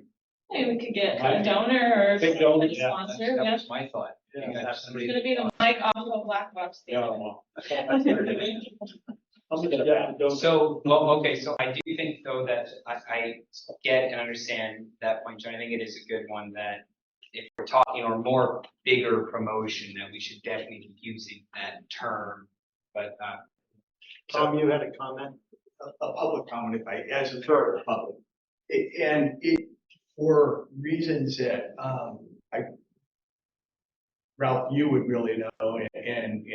Maybe we could get a donor or Big donor, a yeah. sponsor, that yeah. was my thought. You gotta have It's somebody. gonna be the mic off of a Black Box Yeah, Theater. well. How much you have to donate? So, okay, so I do think though that I get and understand that point, John. I think it is a good one that if we're talking or more bigger promotion, that we should definitely be using that term. But, Tom, you had a comment? A public comment, if I, as a member of the public. For reasons that, Ralph, you would really know, and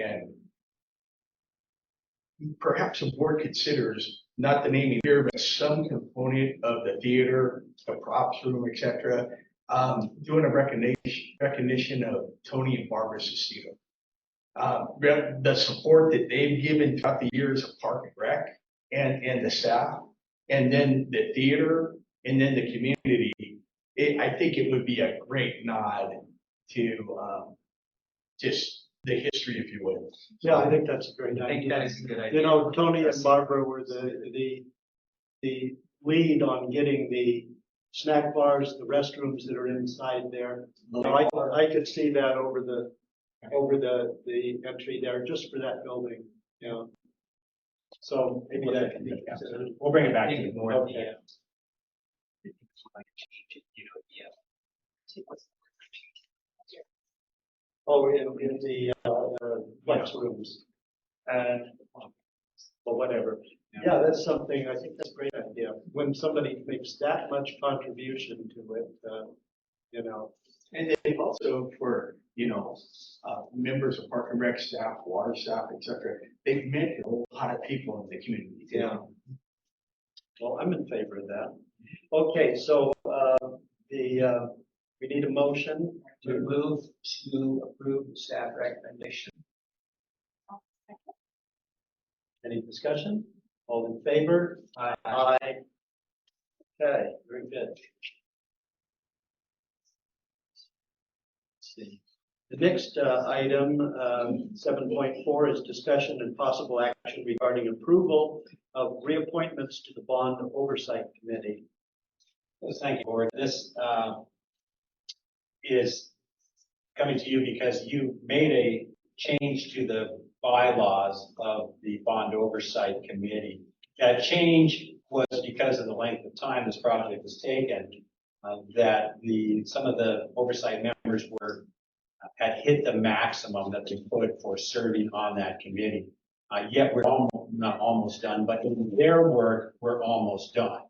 perhaps the board considers not the naming here, but some component of the theater, the props room, et cetera, doing a recognition of Tony and Barbara Sestito. The support that they've given throughout the years of Park and Rec and the staff, and then the theater, and then the community. I think it would be a great nod to just the history, if you will. Yeah, I think that's a great I think idea. that is a good idea. Tony and Barbara were the lead on getting the snack bars, the restrooms that are inside there. I could see that over the entry there, just for that building, So maybe that can be considered. We'll bring it back I to think you. more of the, Oh, in the flex rooms. And, well, whatever. Yeah, that's something, I think that's a great idea. When somebody makes that much contribution to it, And they've also, for, members of Park and Rec staff, water staff, et cetera, they've met a lot of people in the community. Yeah. Well, I'm in favor of that. Okay, so, we need a motion To move to approve the staff recommendation. Any discussion? All in favor? Aye. Okay, very good. Let's see. The next item, 7.4, is discussion and possible action regarding approval of reappointments to the Bond Oversight Committee. Yes, thank you, Board. This is coming to you because you made a change to the bylaws of the Bond Oversight Committee. That change was because of the length of time this project was taken, that some of the oversight members had hit the maximum that they put for serving on that committee. Yet we're not almost done, but in their work, we're almost done.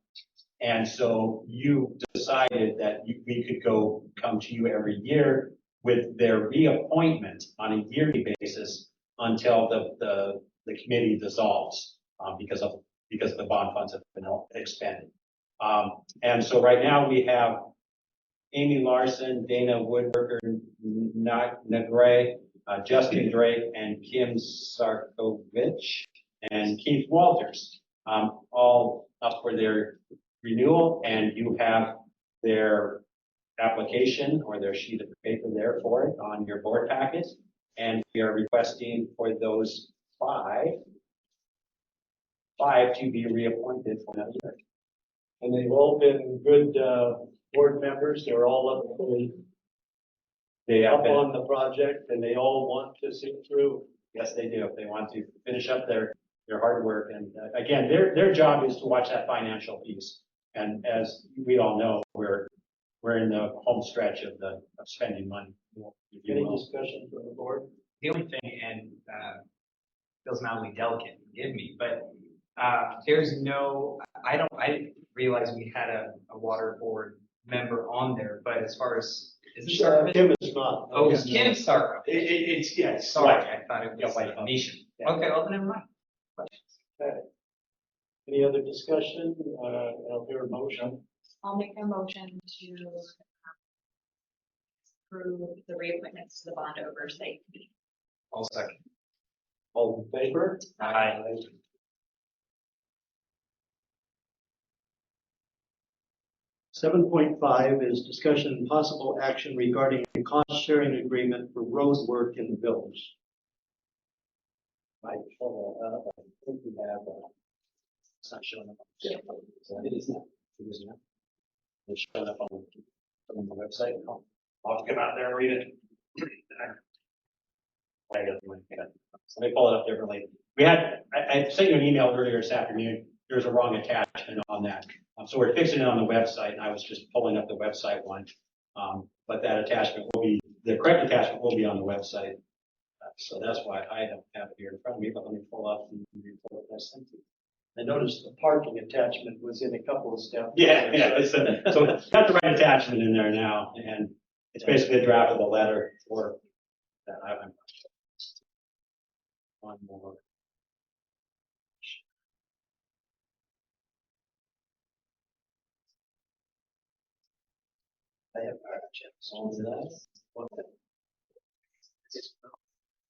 And so you decided that we could come to you every year with their reappointment on a yearly basis until the committee dissolves, because the bond funds have been expended. And so right now we have Amy Larson, Dana Woodworker, Negre, Justin Drake, and Kim Sarkovich, and Keith Walters, all up for their renewal, and you have their application or their sheet of paper there for it on your board packet. And we are requesting for those five to be reappointed for another year. And they've all been good board members. They're all up on the project, and they all want to see it through. Yes, they do. They want to finish up their hard work. And again, their job is to watch that financial piece. And as we all know, we're in the home stretch of spending money. Any discussion from the board? The only thing, and feels mildly delicate, forgive me, but there's no, I didn't realize we had a water board member on there, but as far as, is it Sarkovich? Kim is not. Oh, it's Kim Sarkovich. It's Sorry, I thought it was white. Nishan. Yeah. Okay, well, then never mind. Okay. Any other discussion? I'll hear a motion. I'll make a motion to approve the reappointments to the Bond Oversight Committee. I'll second. All in favor? Aye. 7.5 is discussion and possible action regarding a cost-sharing agreement for road work in the village. Might pull that up. I think we have, it's not showing up. It is not. It is not. It's showing up on the website. I'll have to come out there and read it. I got the link. So let me pull it up differently. I sent you an email earlier this afternoon. There's a wrong attachment on that. So we're fixing it on the website, and I was just pulling up the website one. But that attachment the correct attachment will be on the website. So that's why I don't have it here in front of me, but let me pull up the report that I sent you. I noticed the parking attachment was in a couple of steps. Yeah. So it's got the right attachment in there now, and it's basically a draft of the letter for that. One more. I have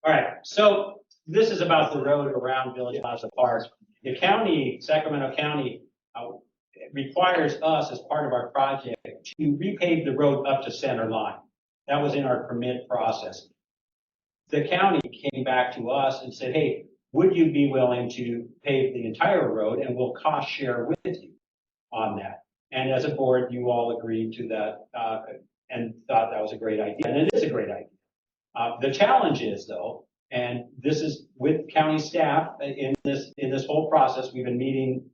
all right, so this is about the road around Village Plaza Park. The county, Sacramento County, requires us as part of our project to repave the road up to center line. That was in our permit process. The county came back to us and said, hey, would you be willing to pave the entire road, and we'll cost share with you on that? And as a board, you all agreed to that and thought that was a great idea, and it is a great idea. The challenge is, though, and this is with county staff in this whole process, we've been meeting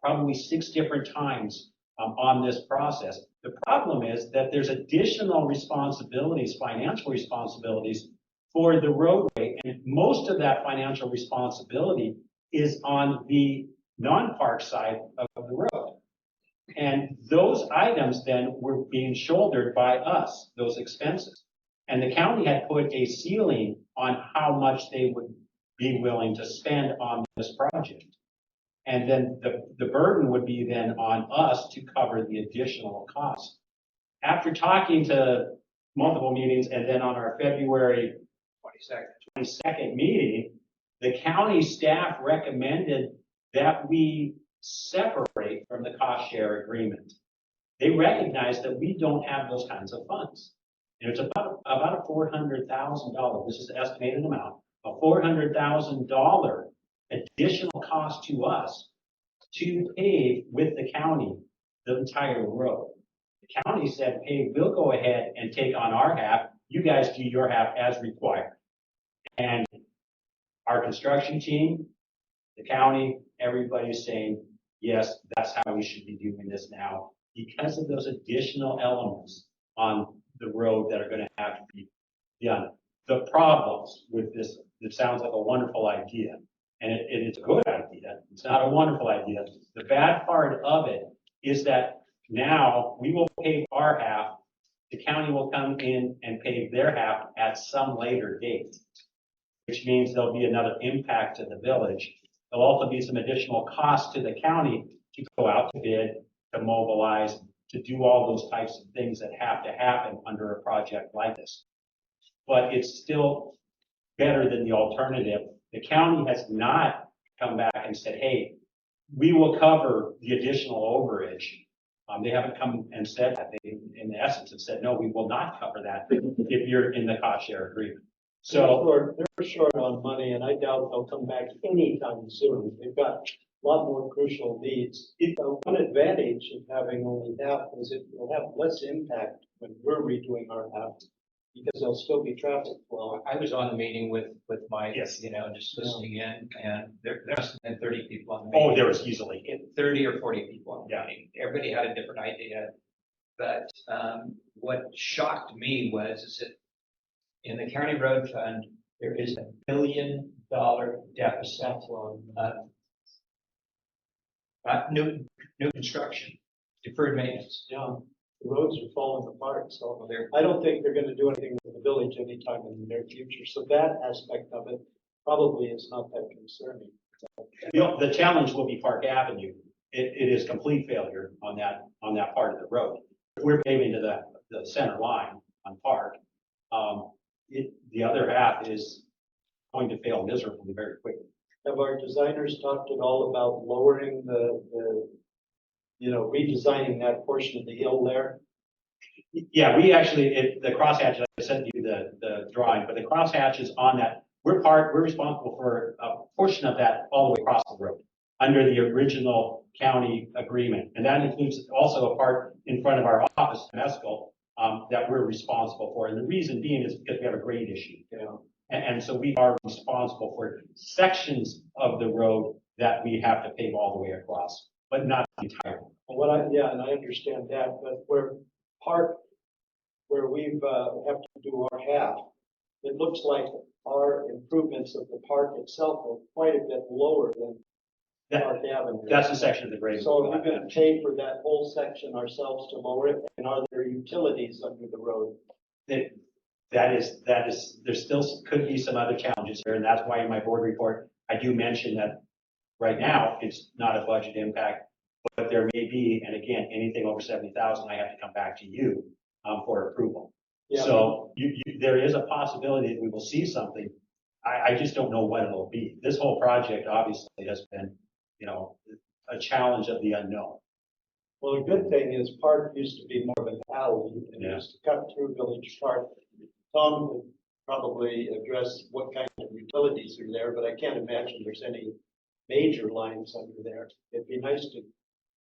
probably 6 different times on this process. The problem is that there's additional responsibilities, financial responsibilities for the roadway, and most of that financial responsibility is on the non-park side of the road. And those items then were being shouldered by us, those expenses. And the county had put a ceiling on how much they would be willing to spend on this project. And then the burden would be then on us to cover the additional cost. After talking to multiple meetings, and then on our February 22nd meeting, the county staff recommended that we separate from the cost share agreement. They recognize that we don't have those kinds of funds. And it's about a $400,000, this is the estimated amount, a $400,000 additional cost to us to pave with the county the entire road. The county said, hey, we'll go ahead and take on our half, you guys do your half as required. And our construction team, the county, everybody's saying, yes, that's how we should be doing this now, because of those additional elements on the road that are gonna have to be done. The problems with this, it sounds like a wonderful idea, and it is a good idea. It's not a wonderful idea. The bad part of it is that now we will pave our half, the county will come in and pave their half at some later date, which means there'll be another impact to the village. There'll also be some additional cost to the county to go out to bid, to mobilize, to do all those types of things that have to happen under a project like this. But it's still better than the alternative. The county has not come back and said, hey, we will cover the additional overage. They haven't come and said that. They, in essence, have said, no, we will not cover that if you're in the cost share agreement. So they're short on money, and I doubt they'll come back anytime soon. They've got a lot more crucial needs. One advantage of having only half is it will have less impact when we're redoing our half, because there'll still be traffic flow. I was on the meeting with Mike, Yes. you know, just listening in, and there must have been 30 people on the oh, meeting. there was easily. 30 or 40 people on the Yeah. meeting. Everybody had a different idea. But what shocked me is that in the county road fund, there is $1 billion deficit on new construction, deferred maintenance. Yeah, the roads are falling apart, so Well, they're I don't think they're gonna do anything with the village anytime in the near future. So that aspect of it probably is not that concerning. You know, the challenge will be Park Avenue. It is complete failure on that part of the road. If we're paving to the center line on Park, the other half is going to fail miserably very quickly. Have our designers talked at all about lowering redesigning that portion of the hill there? Yeah, we actually, the crosshatch, I sent you the drawing, but the crosshatches on that, we're responsible for a portion of that all the way across the road under the original county agreement. And that includes also a part in front of our office in Mescal, that we're responsible for. And the reason being is because we have a grade issue, you know. And so we are responsible for sections of the road that we have to pave all the way across, but not the entire. And I understand that, but where we have to do our half, it looks like our improvements of the park itself are quite a bit lower than Park Avenue. That's the section of the grade. So are we going to pay for that whole section ourselves to lower it? And are there utilities under the road? That is, there still could be some other challenges here, and that's why in my board report, I do mention that right now, it's not a budget impact, but there may be, and again, anything over 70,000, I have to come back to you, for approval. Yeah. So there is a possibility that we will see something. I just don't know what it'll be. This whole project obviously has been, you know, a challenge of the unknown. Well, the good thing is Park used to be more of an alley and it used to cut through Village Park. Tom would probably address what kind of utilities are there, but I can't imagine there's any major lines under there. It'd be nice to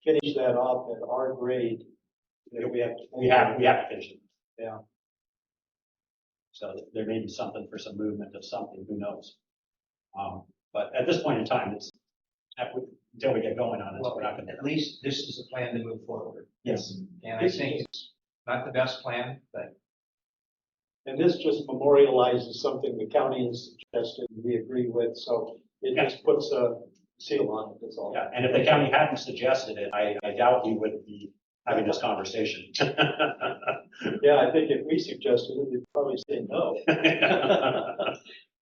finish that off at our grade. We have to finish it. Yeah. So there may be something for some movement of something, who knows? But at this point in time, it's, until we get going on it, we're not gonna. At least this is a plan to move forward. Yes. And I think it's not the best plan, but And this just memorializes something the county has suggested and we agree with, so it just puts a seal on it, that's all. Yeah, and if the county hadn't suggested it, I doubt we would be having this conversation. Yeah, I think if we suggested it, they'd probably say no.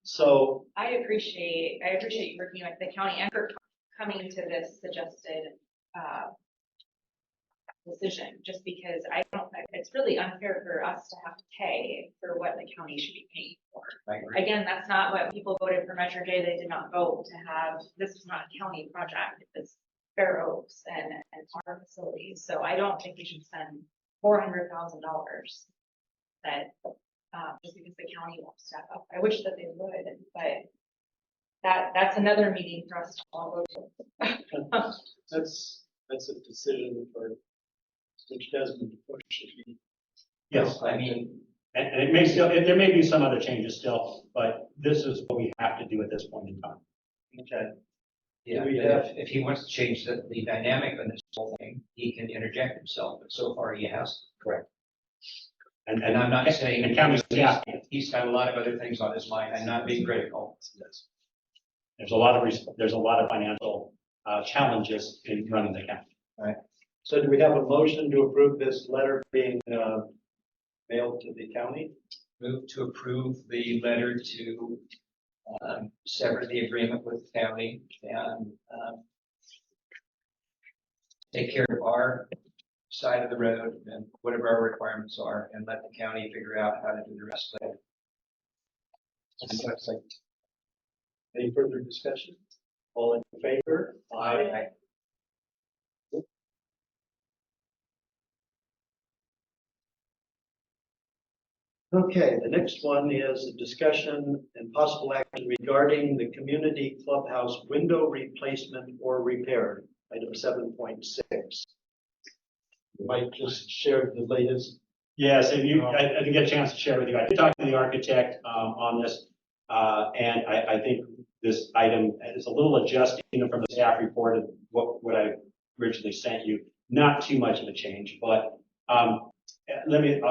So, I appreciate you working with the county and for coming to this suggested, decision, just because it's really unfair for us to have to pay for what the county should be paying for. I agree. Again, that's not what people voted for Metro J. They did not vote to have, this was not a county project, it was Fair Oaks and our facilities. So I don't think we should spend $400,000 that, just because the county won't step up. I wish that they would, but that's another meeting for us to all go to. That's a decision for Mr. Desmond to push if he. Yes, I mean, and it may still, there may be some other changes still, but this is what we have to do at this point in time. Okay. yeah, We but have- if he wants to change the dynamic of this whole thing, he can interject himself, but so far he hasn't. Correct. And I'm not saying. And county staff, He's got a lot of other things on his mind. I'm not being critical. there's a lot of financial challenges in running the county. So do we have a motion to approve this letter being mailed to the county? Move to approve the letter to sever the agreement with the county and take care of our side of the road and whatever our requirements are, and let the county figure out how to do the rest of it. Any further discussion? All in favor? Aye. Okay, the next one is a discussion and possible action regarding the community clubhouse window replacement or repair, item 7.6. Might just share the latest. Yes, and I didn't get a chance to share with you. I did talk to the architect on this, and I think this item is a little adjusting from the staff report of what I originally sent you. Not too much of a change, but I'll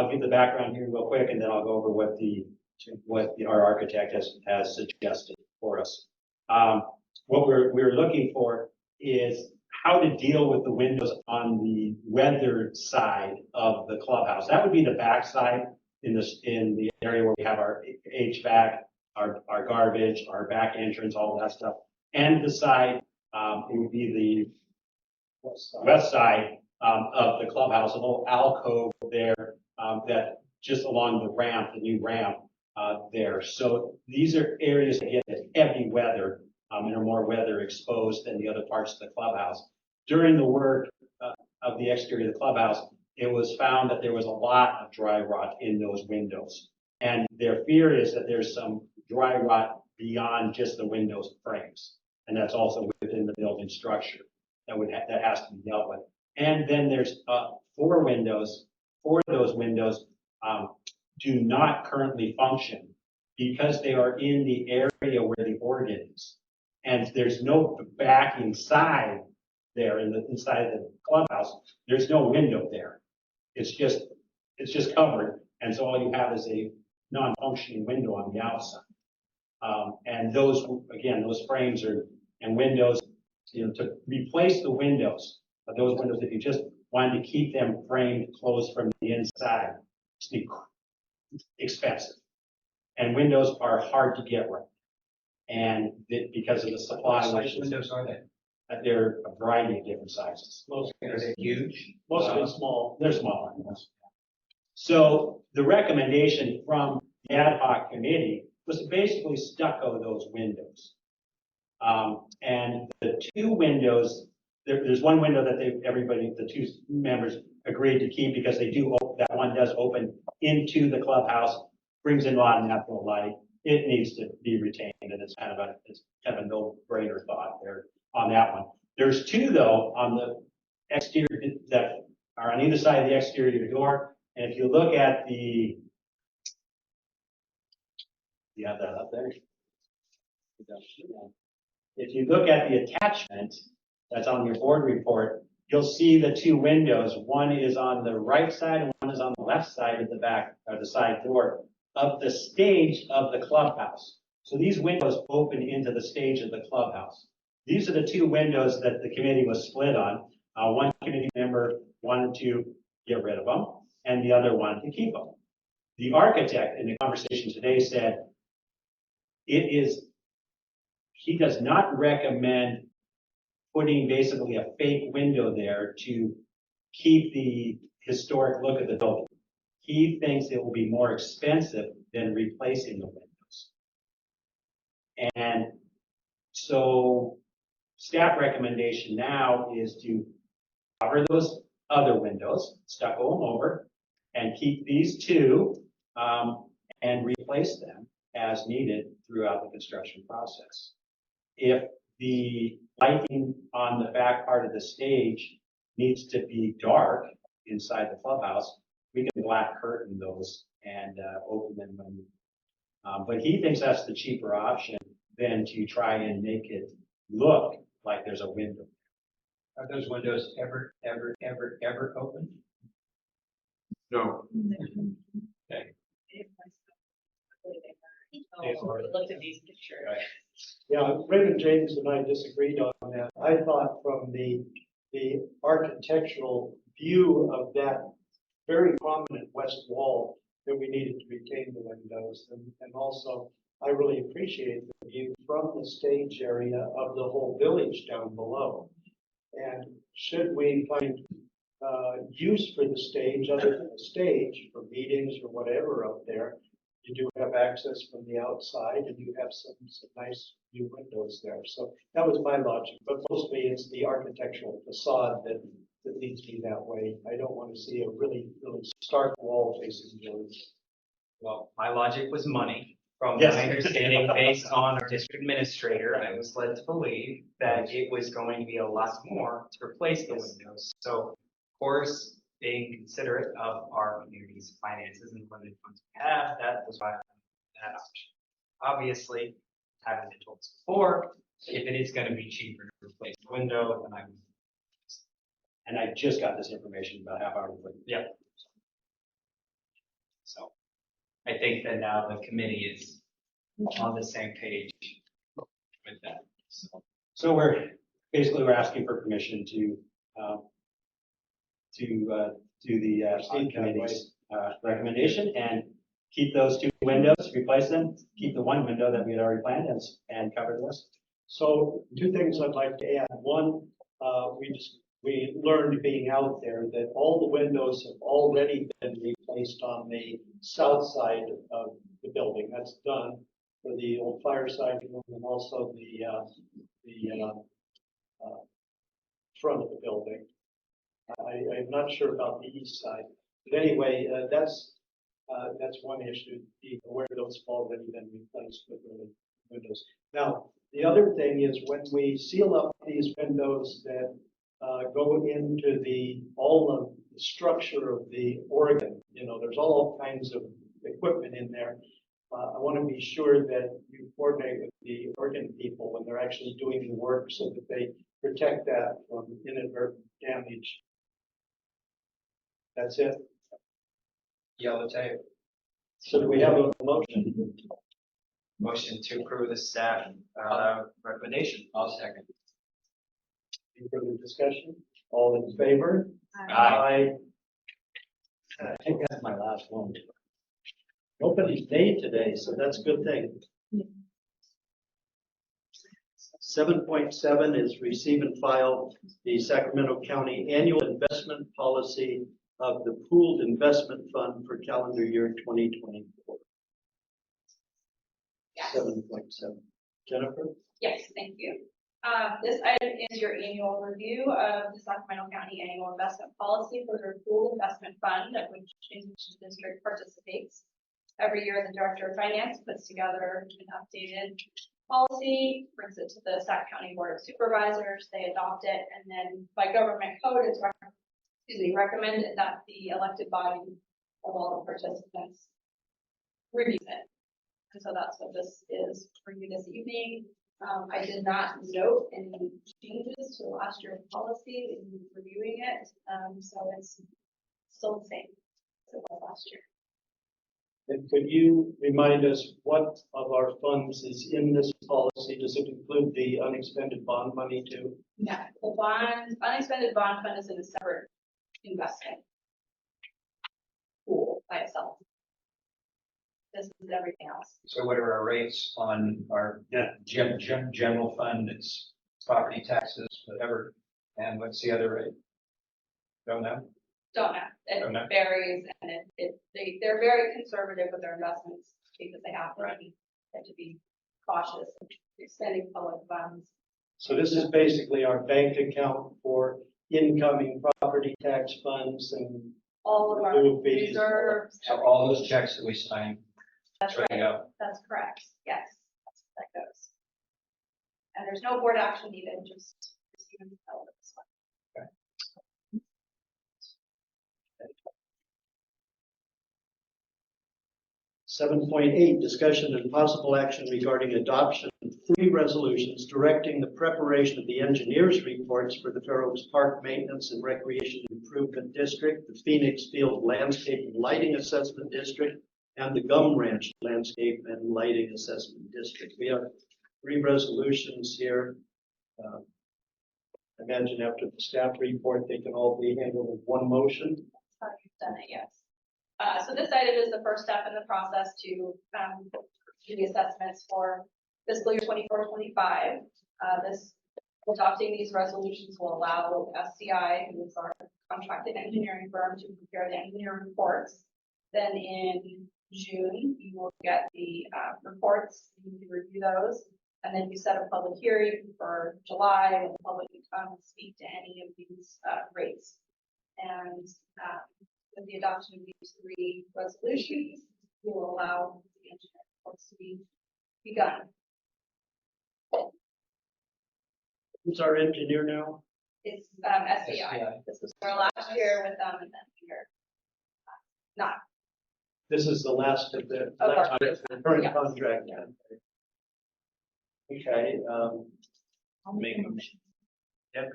give the background here real quick, and then I'll go over what our architect has suggested for us. What we're looking for is how to deal with the windows on the weather side of the clubhouse. That would be the back side in the area where we have our HVAC, our garbage, our back entrance, all that stuff. And the side, it would be the west side of the clubhouse, a little alcove there that just along the ramp, the new ramp there. So these are areas that get heavy weather and are more weather exposed than the other parts of the clubhouse. During the work of the exterior of the clubhouse, it was found that there was a lot of dry rot in those windows. And their fear is that there's some dry rot beyond just the windows frames. And that's also within the building structure that has to be dealt with. And then there's 4 windows. 4 of those windows do not currently function because they are in the area where the organ is. And there's no back inside there inside the clubhouse. There's no window there. It's just covered. And so all you have is a non-functioning window on the outside. And those frames and windows, to replace the windows, those windows, if you just wanted to keep them framed closed from the inside, it's expensive. And windows are hard to get right. And because of the supply. What size windows are they? They're a variety of different sizes. Are they huge? Mostly small. They're smaller. Yes. So the recommendation from the ad hoc committee was to basically stucco those windows. And the 2 windows, there's one window that the 2 members agreed to keep because that one does open into the clubhouse, brings in a lot of natural light. It needs to be retained, and it's kind of a no-brainer thought there on that one. There's 2 though on the exterior that are on either side of the exterior door. And if you look at you have that up there. If you look at the attachment that's on your board report, you'll see the 2 windows. One is on the right side and one is on the left side of the back or the side door of the stage of the clubhouse. So these windows open into the stage of the clubhouse. These are the 2 windows that the committee was split on. One committee member wanted to get rid of them, and the other wanted to keep them. The architect in the conversation today said he does not recommend putting basically a fake window there to keep the historic look of the building. He thinks it will be more expensive than replacing the windows. And so staff recommendation now is to cover those other windows, stucco them over, and keep these 2 and replace them as needed throughout the construction process. If the lighting on the back part of the stage needs to be dark inside the clubhouse, we can black curtain those and open them. But he thinks that's the cheaper option than to try and make it look like there's a window. Are those windows ever open? No. Looked at these pictures. Yeah, Raymond James and I disagreed on that. I thought from the architectural view of that very prominent west wall that we needed to retain the windows. And also, I really appreciate the view from the stage area of the whole village down below. And should we find use for the stage, other than the stage, for meetings or whatever up there, you do have access from the outside and you have some nice new windows there. So that was my logic, but mostly it's the architectural facade that leads me that way. I don't want to see a really stark wall facing the village. Well, my logic was money. From Yes. my understanding, based on our district administrator, I was led to believe that it was going to be a lot more to replace the windows. So, of course, being considerate of our community's finances and limited funds we have, that was why I wanted that option. Obviously, having been told this before, if it is going to be cheaper to replace the window, then I'm. And I just got this information about half hour ago. Yeah. So, I think that now the committee is on the same page with that. So we're asking for permission to do the committee's recommendation and keep those two windows, replace them, keep the one window that we had already planned and cover the rest. So two things I'd like to add. One, we learned being out there that all the windows have already been replaced on the south side of the building. That's done for the old fireside room and also the front of the building. I'm not sure about the east side, but anyway, that's one issue, being aware those have already been replaced with the windows. Now, the other thing is when we seal up these windows that go into all of the structure of the organ, there's all kinds of equipment in there. I want to be sure that you coordinate with the organ people when they're actually doing the work so that they protect that from inadvertent damage. That's it. Yellow tape. So do we have a motion? Motion to approve the staff recommendation. I'll second. Any further discussion? All in favor? Aye. I think that's my last one. Nobody's day today, so that's a good thing. 7.7 is receive and file the Sacramento County Annual Investment Policy of the Pooled Investment Fund for calendar year 2024. Yes. 7.7. Jennifer? Yes, thank you. This item is your annual review of the Sacramento County Annual Investment Policy for the Pooled Investment Fund, in which the district participates. Every year, the Director of Finance puts together an updated policy, brings it to the Sac County Board of Supervisors, they adopt it, and then by government code, it's recommended that the elected body of all the participants reviews it. And so that's what this is for you this evening. I did not note any changes to last year's policy in reviewing it, so it's still the same as it was last year. And could you remind us what of our funds is in this policy? Does it include the unexpended bond money too? Yeah, the unexpended bond fund is in a separate investment pool by itself. This is everything else. So what are our rates on our general fund? It's property taxes, whatever. And what's the other rate? Don't know. Don't know. Don't know. It varies, and they're very conservative with their investments because they have to be cautious of extending public funds. So this is basically our bank account for incoming property tax funds and all of our Blue fees. reserves. So all those checks that we signed, That's ready to right. go. That's correct. Yes, that's how that goes. And there's no board action needed, just receiving the bill of this one. 7.8, discussion and possible action regarding adoption of 3 resolutions directing the preparation of the engineers' reports for the Fair Oaks Park Maintenance and Recreation Improvement District, the Phoenix Field Landscape and Lighting Assessment District, and the Gum Ranch Landscape and Lighting Assessment District. We have 3 resolutions here. I imagine after the staff report, they can all be handled in one motion. How you've done it, yes. So this item is the first step in the process to do the assessments for fiscal year 24-25. This adopting these resolutions will allow SCI, who is our contracted engineering firm, to prepare the engineering reports. Then in June, you will get the reports. You can review those, and then you set a public hearing for July, when the public can come and speak to any of these rates. And with the adoption of these 3 resolutions, we will allow the engineering reports to be begun. Who's our engineer now? It's SCI. SCI. This was our last year with them, and then here. Not, This is the last of the Of our- current yes. contract. Okay, I'll make a motion. Yep.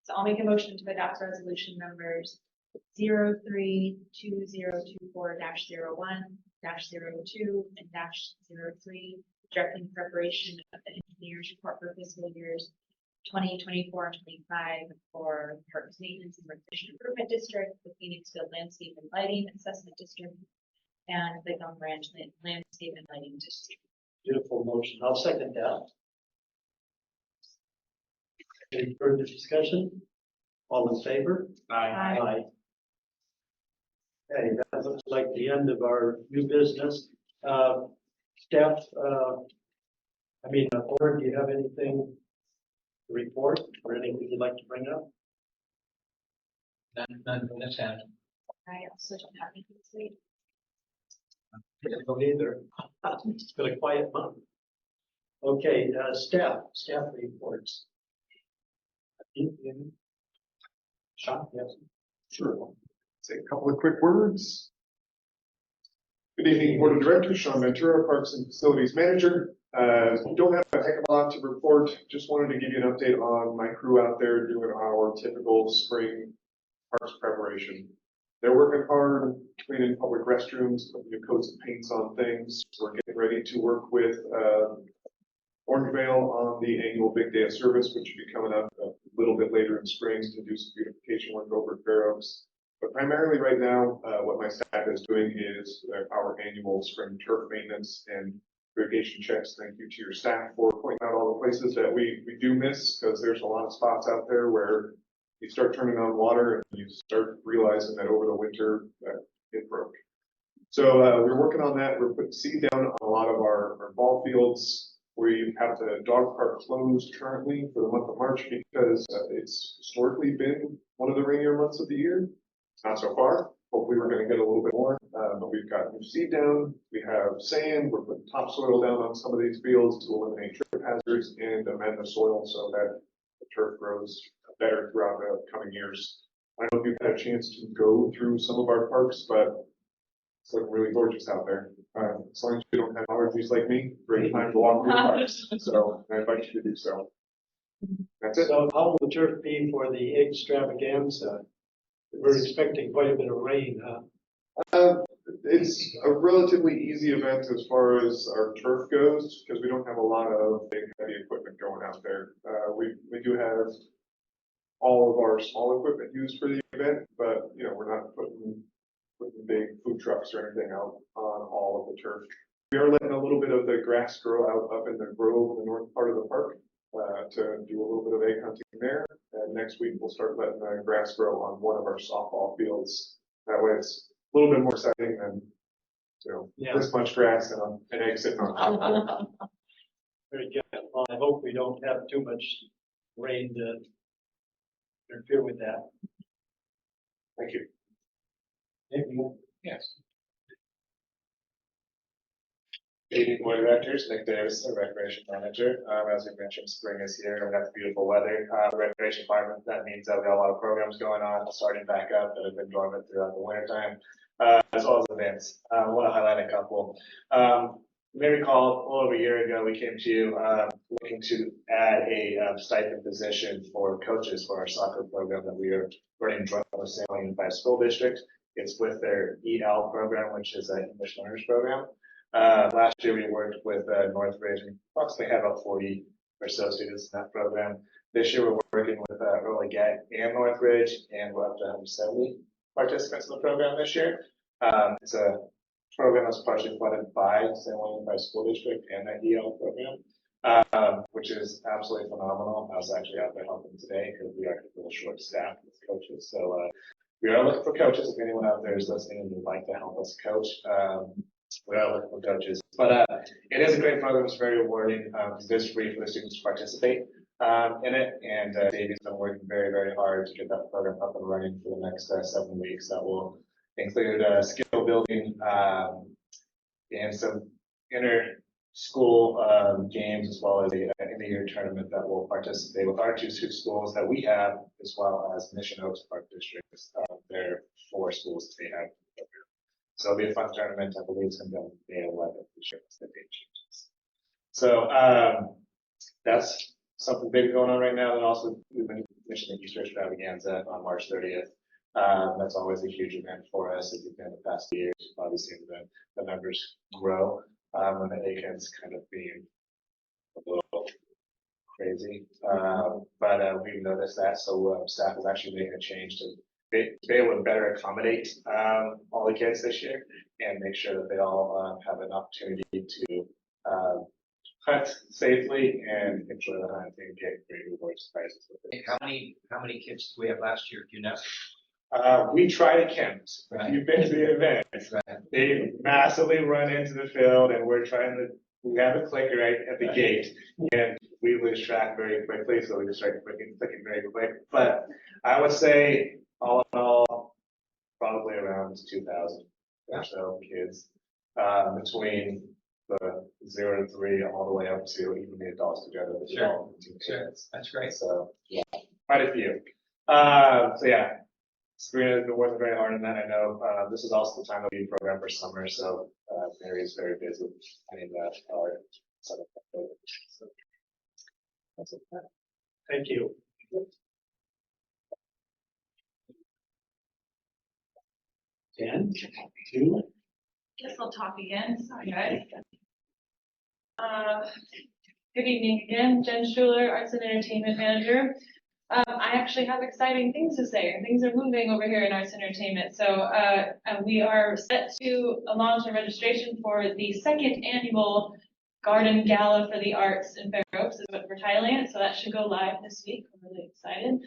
So I'll make a motion to adopt resolution numbers 03-2024-01-02 and -03, directing preparation of the engineer's report for fiscal years 2024 and 25 for Parks Maintenance and Recreation Improvement District, the Phoenixville Landscape and Lighting Assessment District, and the Gum Ranch Landscape and Lighting District. beautiful motion. I'll second that. Any further discussion? All in favor? Aye. Aye. Okay, that looks like the end of our new business. Staff, board, do you have anything to report or anything you'd like to bring up? None from this end. I also don't have anything to say. Don't either. It's been a quiet month. Okay, staff reports. Sean, yes. Sure. Say a couple of quick words. Good evening, Board of Directors. Sean Ventura, Parks and Facilities Manager. Don't have a heck of a lot to report. Just wanted to give you an update on my crew out there doing our typical spring parks preparation. They're working hard, cleaning public restrooms, putting new coats and paints on things. We're getting ready to work with Orangevale on the annual Big Day of Service, which should be coming up a little bit later in spring to do some beautification work over at Fair Oaks. But primarily right now, what my staff is doing is our annual spring turf maintenance and irrigation checks. Thank you to your staff for pointing out all the places that we do miss, because there's a lot of spots out there where you start turning on water and you start realizing that over the winter it broke. So we're working on that. We're putting seed down on a lot of our ball fields. We have the dog park closed currently for the month of March because it's historically been one of the rainier months of the year. Not so far. Hopefully we're going to get a little bit more, but we've got new seed down. We have sand. We're putting topsoil down on some of these fields to eliminate trip hazards and amend the soil so that the turf grows better throughout the coming years. I don't know if you've had a chance to go through some of our parks, but it's looking really gorgeous out there. As long as you don't have allergies like me, great time to walk through the parks. So I invite you to do so. That's it. So how will the turf be for the extravaganza? We're expecting quite a bit of rain, huh? It's a relatively easy event as far as our turf goes, because we don't have a lot of big heavy equipment going out there. We do have all of our small equipment used for the event, but we're not putting big food trucks or anything out on all of the turf. We are letting a little bit of the grass grow out up in the grove in the north part of the park to do a little bit of egg hunting there. And next week we'll start letting the grass grow on one of our softball fields. That way it's a little bit more exciting than this much grass and an egg sitting on top of it. Very good. Well, I hope we don't have too much rain to interfere with that. Thank you. Yes. Good evening, board of directors, Nick Davis, the recreation manager. As we mentioned, spring is here and we got the beautiful weather. Recreation department, that means that we got a lot of programs going on, starting back up that have been dormant throughout the winter time, as well as events. I want to highlight a couple. You may recall a little over a year ago, we came to you, looking to add a stipend position for coaches for our soccer program that we are running jointly with Salem Unified School District. It's with their EL program, which is an English learners program. Last year we worked with Northridge and approximately had about 40 or so students in that program. This year we're working with Early Get and Northridge, and we're up to 170 participants in the program this year. It's a program that's partially funded by San Juan Unified School District and that EL program, which is absolutely phenomenal. I was actually out there helping today because we are a little short staffed with coaches. So we are looking for coaches. If anyone out there is listening and would like to help us coach, we are looking for coaches, but it is a great program. It's very rewarding. It is free for the students to participate in it, and Davey's been working very, very hard to get that program up and running for the next 7 weeks. That will include skill building and some inter-school games, as well as a end-of-year tournament that will participate with our two schools that we have, as well as Mission Oaks Park Districts. There are 4 schools that they have. So it'll be a fun tournament. I believe it's going to be on May 11th. We should the date changes. So that's something big going on right now. And also we've been mentioning the Easter Extravaganza on March 30th. That's always a huge event for us. If you've been the past years, you've probably seen the numbers grow when the weekends kind of being a little crazy. But we've noticed that. So staff is actually making a change to be able to better accommodate all the kids this year and make sure that they all have an opportunity to hunt safely and enjoy the hunt and get great rewards prizes with it. How many kids do we have last year? Do you know? We try to count. Right. If you've been to the event, Right. they massively run into the field and we have a clicker right at the gate and we lose track very quickly. So we just start clicking very quick. But I would say all in all, probably around 2,000 or so kids, between the 0 to 3 all the way up to even the adults together. Sure. That's great. So yeah, quite a few. So yeah, Sabrina has been working very hard on that. I know this is also the time of the program for summer, so Mary is very busy getting that our summer. So that's it. Thank you. Dan, 2. Guess I'll talk again. Sorry, guys. Good evening again. Jen Schuler, Arts and Entertainment Manager. I actually have exciting things to say. Things are moving over here in Arts and Entertainment. So we are set to launch a registration for the 2nd annual Garden Gala for the Arts in Fair Oaks is what we're titling it. So that should go live this week. I'm really excited.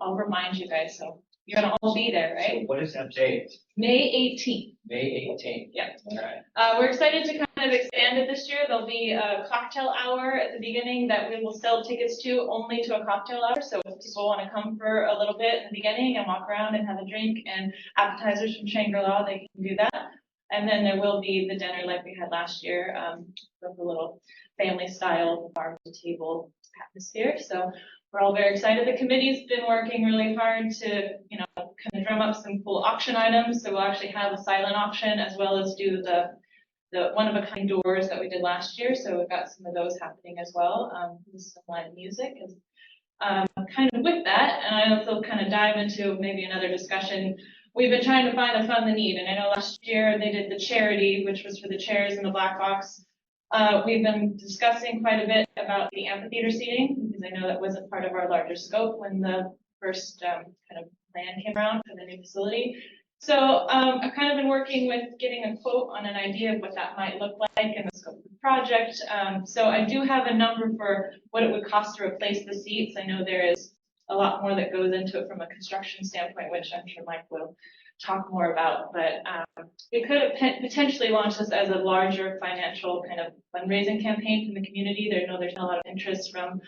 I'll remind you guys. So you're gonna all be there, right? So what is that date? May 18th. May 18th. Yeah. All right. We're excited to kind of expand it this year. There'll be a cocktail hour at the beginning that we will sell tickets to only to a cocktail hour. So if people want to come for a little bit in the beginning and walk around and have a drink and appetizers from Shangri-La, they can do that. And then there will be the dinner like we had last year, with a little family style farm to table atmosphere. So we're all very excited. The committee's been working really hard to, kind of drum up some cool auction items. So we'll actually have a silent auction as well as do the one-of-a-kind doors that we did last year. So we've got some of those happening as well. With some live music. Kind of with that, and I also kind of dive into maybe another discussion. We've been trying to find a fund the need, and I know last year they did the charity, which was for the chairs in the black box. We've been discussing quite a bit about the amphitheater seating, because I know that wasn't part of our larger scope when the first kind of plan came around for the new facility. So I've kind of been working with getting a quote on an idea of what that might look like in the scope of the project. So I do have a number for what it would cost to replace the seats. I know there is a lot more that goes into it from a construction standpoint, which I'm sure Mike will talk more about. But we could have potentially launched this as a larger financial kind of fundraising campaign from the community. There's a lot of interest from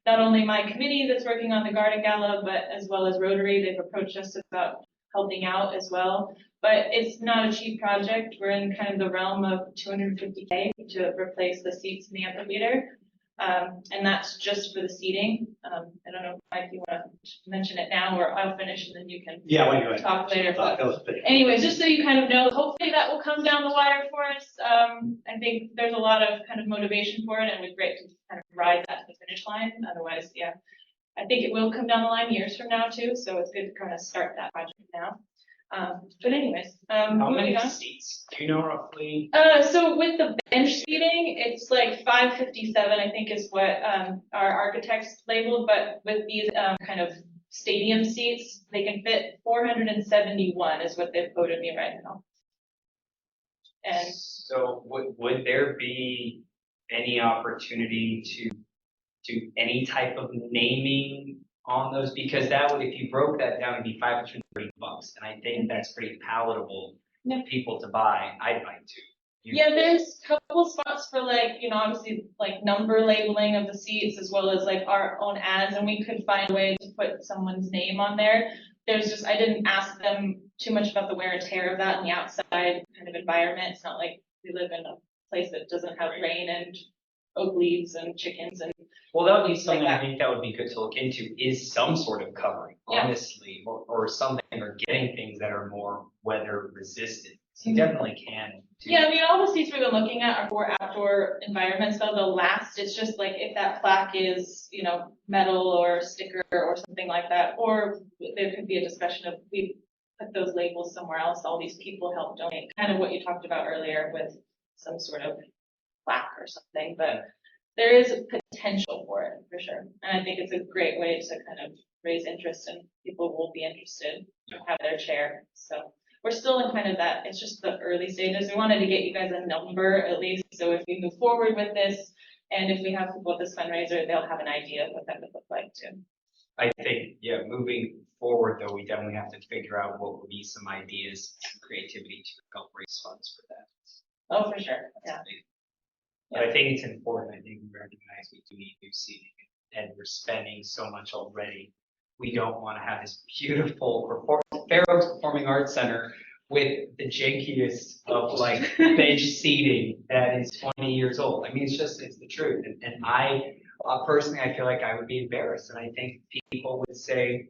not only my committee that's working on the Garden Gala, but as well as Rotary. They've approached us about helping out as well. but it's not a cheap project. We're in kind of the realm of $250K to replace the seats in the amphitheater. And that's just for the seating. I don't know if you want to mention it now, or I'll finish and then you can Yeah, why don't you? talk later. But That was pretty- anyways, just so you kind of know, hopefully that will come down the wire for us. I think there's a lot of kind of motivation for it, and it was great to kind of ride that to the finish line. Otherwise, yeah, I think it will come down the line years from now too. So it's good to kind of start that project now. But anyways, How moving many on. seats? Do you know roughly? So with the bench seating, it's like 557, I think is what, our architects labeled, but with these, kind of stadium seats, they can fit 471 is what they've quoted me right now. And So would there be any opportunity to do any type of naming on those? Because that would, if you broke that down, it'd be $530, and I think that's pretty palatable Yeah. for people to buy. I'd like to. yeah, there's a couple spots for like, obviously like number labeling of the seats as well as like our own ads, and we could find a way to put someone's name on there. There's just, I didn't ask them too much about the wear and tear of that in the outside kind of environment. It's not like we live in a place that doesn't have rain and oak leaves and chickens and. Well, that would be Like something that. I think that would be good to look into, is some sort of covering, Yeah. honestly, or something, or getting things that are more weather resistant. So you Mhm. definitely can. do Yeah, I mean, all the seats we've been looking at are for outdoor environments, so they'll last. It's just like if that plaque is, metal or sticker or something like that, or there could be a discussion of we put those labels somewhere else, all these people help donate, kind of what you talked about earlier with some sort of plaque or something, but there is potential for it, for sure. And I think it's a great way to kind of raise interest, and people will be interested to have their chair, so. We're still in kind of that, it's just the early stages. We wanted to get you guys a number at least, so if we move forward with this, and if we have people at this fundraiser, they'll have an idea of what that would look like too. I think, yeah, moving forward though, we definitely have to figure out what would be some ideas, some creativity to help raise funds for that. Oh, for sure, yeah. But I think it's important, I think we recognize we do need new seating, and we're spending so much already. We don't want to have this beautiful Fair Oaks Performing Arts Center with the jankiest of like bench seating that is 20 years old. I mean, it's the truth. And I, personally, I feel like I would be embarrassed, and I think people would say,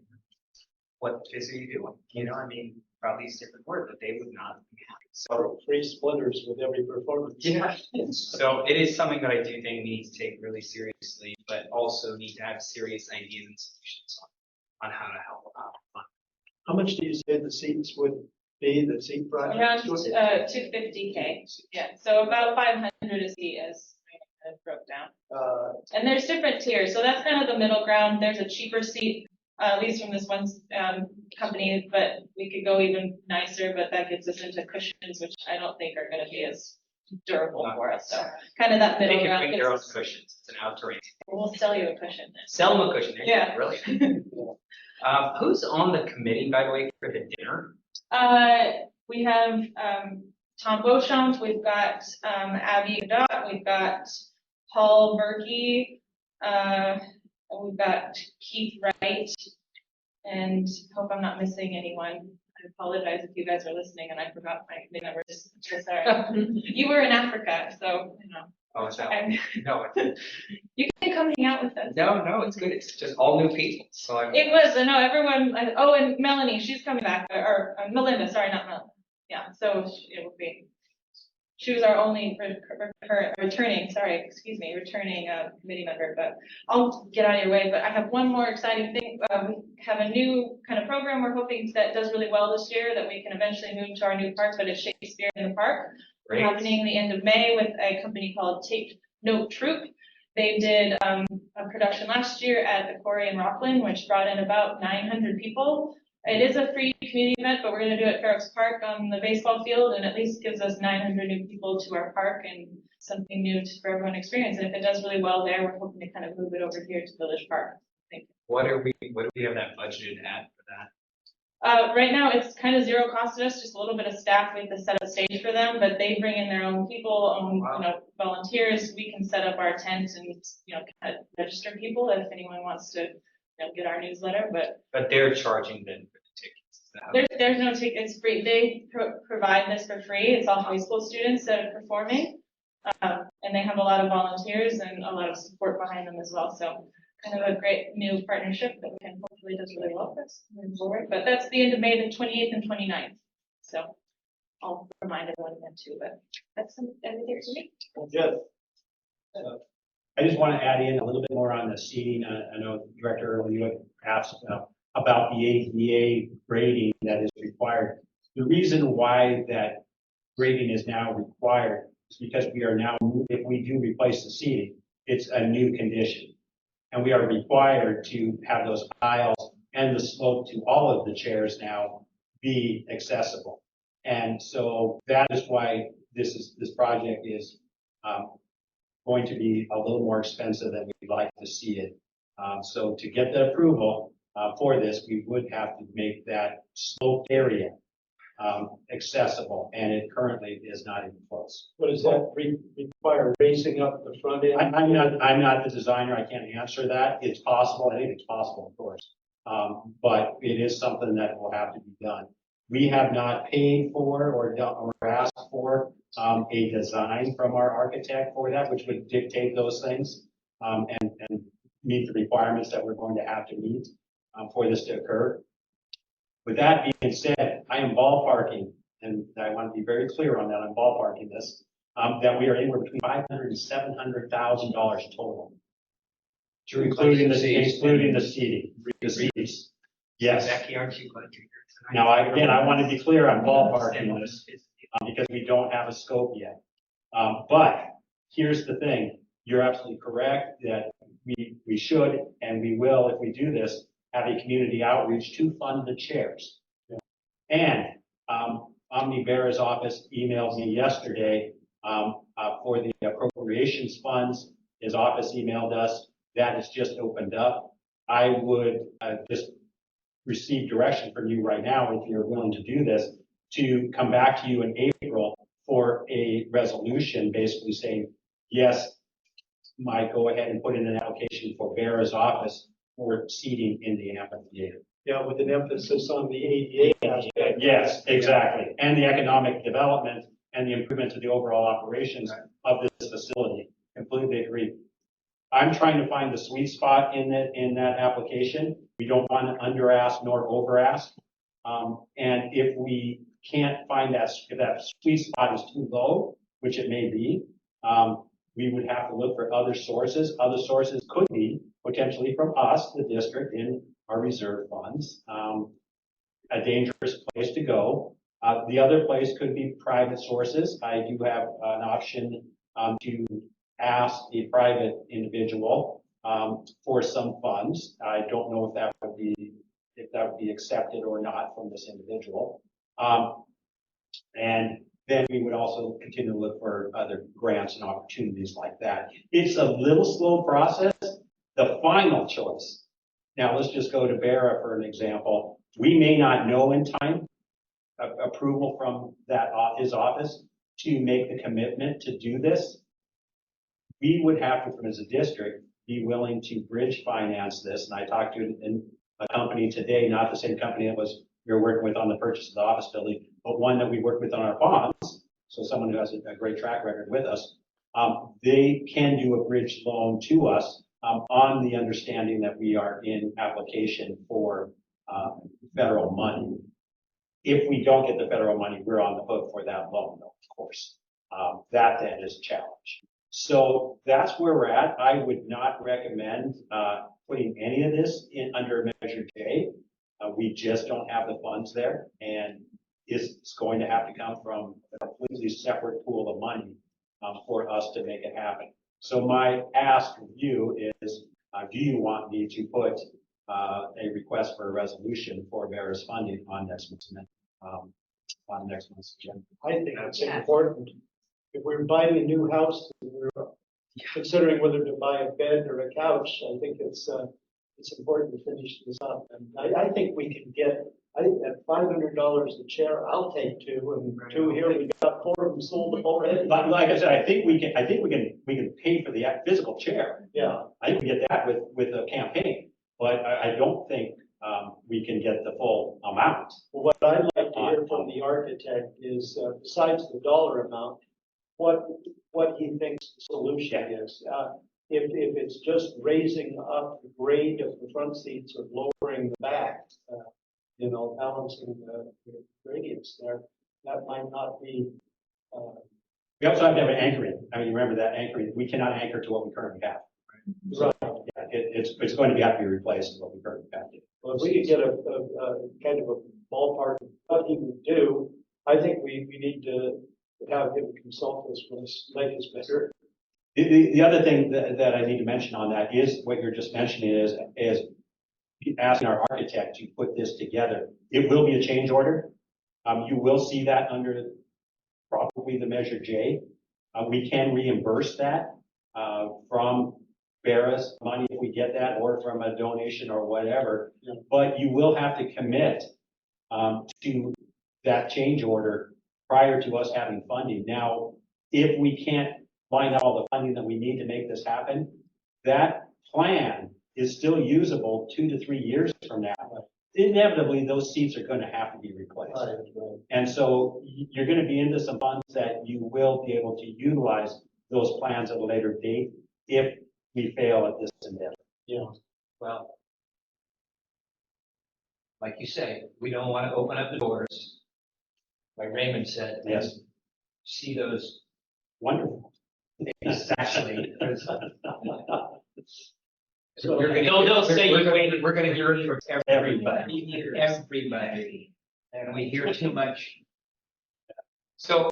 what is are you doing? I mean, probably it's a different word, but they would not be happy. So, Free splitters with every performance. yeah. So it is something that I do think we need to take really seriously, but also need to have serious ideas and solutions on how to help out. How much do you say the seats would be, the seat project? Around 250K, yeah, so about 500 a seat as kind of broke down. And there's different tiers, so that's kind of the middle ground. There's a cheaper seat, at least from this one company, but we could go even nicer, but that gets us into cushions, which I don't think are gonna be as durable for us, so kind of that They middle can ground. bring their own gets- cushions. It's an outdoor. We'll sell you a cushion. Sell them a cushion. There you go. Yeah. Brilliant. Who's on the committee, by the way, for the dinner? We have, Tom Beauchamp, we've got, Abby Dot, we've got Paul Berkey, we've got Keith Wright, and hope I'm not missing anyone. I apologize if you guys are listening and I forgot my committee members. So sorry. You were in Africa, so, Oh, it's not. I'm- No, it's, you can come hang out with us. no, it's good. It's just all new people. So I'm. It was, I know, everyone, oh, and Melanie, she's coming back, or Melinda, sorry, not Melanie. Yeah, so it will be, she was our only returning committee member, but I'll get out of your way. But I have one more exciting thing. We have a new kind of program we're hoping that does really well this year that we can eventually move to our new park, but it's Shakespeare in the Park. Great. Happening the end of May with a company called Take Note Troupe. They did a production last year at the Quarry in Rockland, which brought in about 900 people. It is a free community event, but we're going to do it at Fair Oaks Park on the baseball field, and at least gives us 900 new people to our park and something new for everyone to experience. And if it does really well there, we're hoping to kind of move it over here to Village Park. What do we have that budgeted at for that? Right now, it's kind of zero cost to us, just a little bit of staff. We have to set up stage for them, but they bring in their own people, volunteers. We can set up our tent and, kind of register people if anyone wants to, get our newsletter, but But they're charging them for the tickets. There's no ticket, it's free. They provide this for free. It's all high school students that are performing. And they have a lot of volunteers and a lot of support behind them as well. So kind of a great new partnership that we can hopefully does really well for us moving forward. But that's the end of May, the 28th and 29th. So I'll remind everyone again too, but that's everything for me. Good. I just want to add in a little bit more on the seating. I know Director Earl, you had asked about the ADA grading that is required. The reason why that grading is now required is because we are now, if we do replace the seating, it's a new condition. And we are required to have those aisles and the slope to all of the chairs now be accessible. And so that is why this project is going to be a little more expensive than we'd like to see it. So to get the approval for this, we would have to make that sloped area accessible, and it currently is not even close. What does that require, raising up the front end? I'm not the designer, I can't answer that. It's possible, I think it's possible, of course. But it is something that will have to be done. We have not paid for or asked for a design from our architect for that, which would dictate those things and meet the requirements that we're going to have to meet for this to occur. With that being said, I am ballparking, and I want to be very clear on that, I'm ballparking this, that we are anywhere between $500,000 and $700,000 total. Including the seating. The seats. Yes. Becky, aren't you glad you're here tonight? Now, I want to be clear on ballparking this because we don't have a scope yet. But here's the thing. You're absolutely correct that we should and we will, if we do this, have a community outreach to fund the chairs. And Omni Bera's office emailed me yesterday for the appropriations funds. His office emailed us. That has just opened up. I would just receive direction from you right now, if you're willing to do this, to come back to you in April for a resolution basically saying, yes, Mike, go ahead and put in an application for Bera's office for seating in the amphitheater. Yeah, with an emphasis on the ADA aspect. Yes, exactly. And the economic development and the improvement to the overall operations of this facility. Completely agree. I'm trying to find the sweet spot in that application. We don't want to under ask nor over ask. And if we can't find if that sweet spot is too low, which it may be, we would have to look for other sources. Other sources could be potentially from us, the district, in our reserve funds. A dangerous place to go. The other place could be private sources. I do have an option to ask a private individual for some funds. I don't know if that would be accepted or not from this individual. And then we would also continue to look for other grants and opportunities like that. It's a little slow process. The final choice. Now let's just go to Bera for an example. We may not know in time approval from his office to make the commitment to do this. We would have to, as a district, be willing to bridge finance this. And I talked to a company today, not the same company that we were working with on the purchase of the office building, but one that we worked with on our bonds. So someone who has a great track record with us. They can do a bridge loan to us on the understanding that we are in application for federal money. If we don't get the federal money, we're on the hook for that loan, though, of course. That then is a challenge. So that's where we're at. I would not recommend putting any of this under Measure J. We just don't have the funds there, and it's going to have to come from a completely separate pool of money for us to make it happen. So my ask of you is, do you want me to put a request for a resolution for Bera's funding on next month's agenda? I think it's important. If we're buying a new house, and we're considering whether to buy a bed or a couch, I think it's important to finish this up. And I think we can get, at $500 a chair, I'll take two, and two here, we got 4 of them sold already. Like I said, I think we can pay for the physical chair. Yeah. I think we get that with a campaign, but I don't think we can get the full amount. Well, what I'd like to hear from the architect is, besides the dollar amount, what he thinks the solution is. If it's just raising up the grade of the front seats or lowering the back, balancing the gradients there, that might not be, We also have to have an anchoring. I mean, remember that anchoring, we cannot anchor to what we currently have. right. Yeah, it's going to have to be replaced with what we currently have. Well, if we could get a kind of a ballpark of what he would do, I think we need to have him consult us with us, make us better. The other thing that I need to mention on that is what you're just mentioning is asking our architect to put this together. It will be a change order. You will see that under probably the Measure J. We can reimburse that from Barra's money if we get that, or from a donation or whatever. Yeah. But you will have to commit to that change order prior to us having funding. Now, if we can't find out all the funding that we need to make this happen, that plan is still usable 2 to 3 years from now. Inevitably, those seats are going to have to be replaced. Right. And so you're going to be into some funds that you will be able to utilize those plans at a later date if we fail at this endeavor. Yeah. Well, like you say, we don't want to open up the doors, like Raymond said. and Yes. See those Wonderful. exactly. So- They'll say you waited. We're gonna hear it from Everybody. everybody, and we hear too much. So,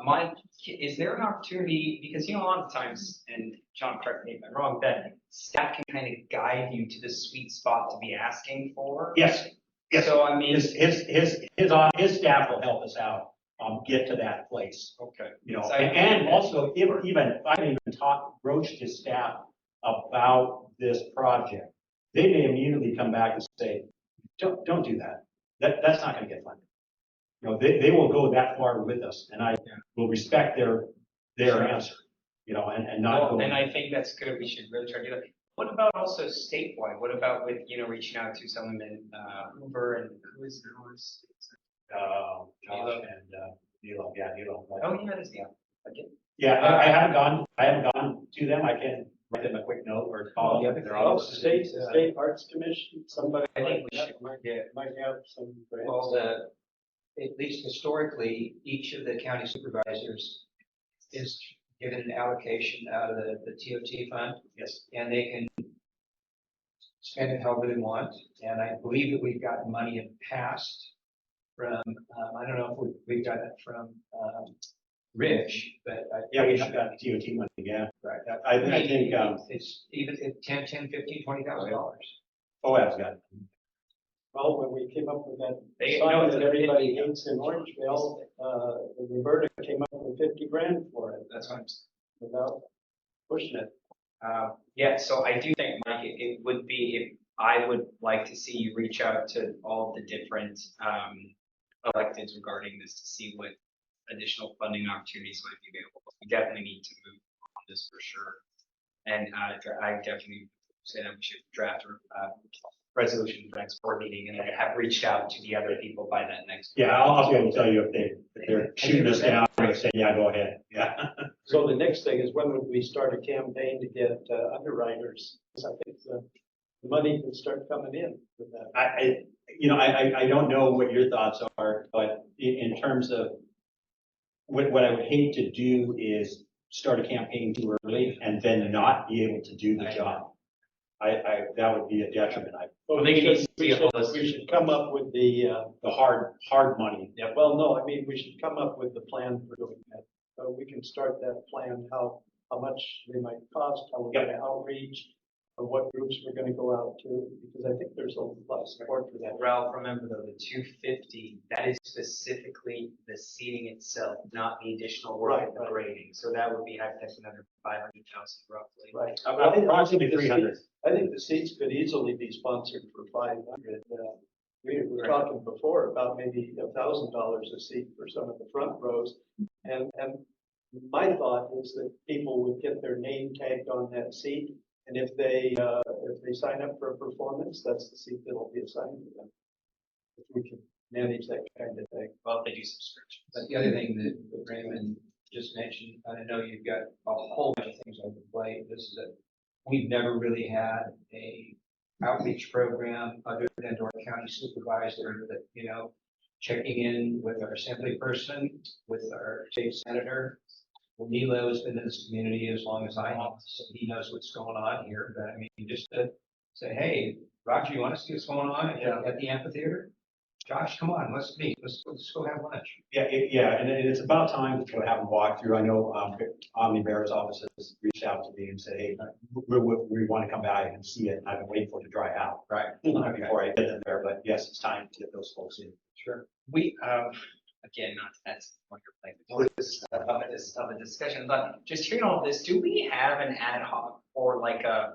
Mike, is there an opportunity, because a lot of times, and John, correct me if I'm wrong, that staff can kind of guide you to the sweet spot to be asking for? Yes. Yes. So, I mean. His staff will help us out, get to that place. Okay. And also, if even, I haven't even broached his staff about this project, they may immediately come back and say, don't do that. That's not gonna get funded. They will go that far with us, and I will respect their answer, and not go. And I think that's good. We should really try to do that. What about also statewide? What about with, reaching out to someone in, Hoover and who is yours? Josh and, Nilo. Oh, yeah, it is, yeah. Okay. Yeah, I haven't gone to them. I can write them a quick note or call them. They're Oh, all state Arts Commission, somebody I think like we that should, might have some grants. Well, at least historically, each of the county supervisors is given an allocation out of the TOT fund. Yes. And they can spend it however they want. And I believe that we've gotten money in the past from, I don't know if we've gotten it from, Rich, but. Yeah, we have got TOT money, yeah. Right. I think, It's even at $10,000, $15,000, $20,000. OAB's got it. Well, when we came up with that They- sign no, it's that a everybody 50. hates in Orangeville, Roberta came up with 50 grand for it that's what I'm without pushing it. Yeah, so I do think, Mike, it would be, I would like to see you reach out to all the different electeds regarding this to see what additional funding opportunities might be available. We definitely need to move on this for sure. And I definitely say that we should draft a resolution for the next board meeting and then have reached out to the other people by that next. Yeah, I'll be able to tell you if they're shooting us down or say, yeah, go ahead. Yeah. So the next thing is, when would we start a campaign to get underwriters? Because I think the money can start coming in for that. I don't know what your thoughts are, but in terms of what I would hate to do is start a campaign too early and then not be able to do the job. That would be a detriment. Well, think it needs to be we a should, holistic- we should come up with the hard money. yeah, well, no, I mean, we should come up with the plan for doing that. So we can start that plan, how much they might cost, how we're gonna outreach, or what groups we're gonna go out to, because I think there's a lot of support for that. Ralph, remember though, the 250, that is specifically the seating itself, not the additional work of the Right. grading. So that would be, that's another 500,000 roughly. Right. Approximately 300. I think the seats could easily be sponsored for 500. We were talking before about maybe $1,000 a seat for some of the front rows. And my thought is that people would get their name tagged on that seat. And if they if they sign up for a performance, that's the seat that'll be assigned to them. If we can manage that kind of thing. Well, if they do subscriptions. But the other thing that Raymond just mentioned, and I know you've got a whole bunch of things on the plate, this is that we've never really had a outreach program other than to our county supervisor that, you know, checking in with our assembly person, with our state senator. Well, Nilo has been in this community as long as I have, so he knows what's going on here, but I mean, just to say, hey, Roger, you want to see what's going on at the amphitheater? Josh, come on, let's meet, let's go have lunch. Yeah, and it's about time to have a walkthrough. I know, Omni Bear's office has reached out to me and said, hey, we want to come back and see it. I've been waiting for it to dry out. Right. Before I get them there, but yes, it's time to get those folks in. Sure. We, again, not that's what you're playing. This is of a discussion, but just hearing all this, do we have an ad hoc or like a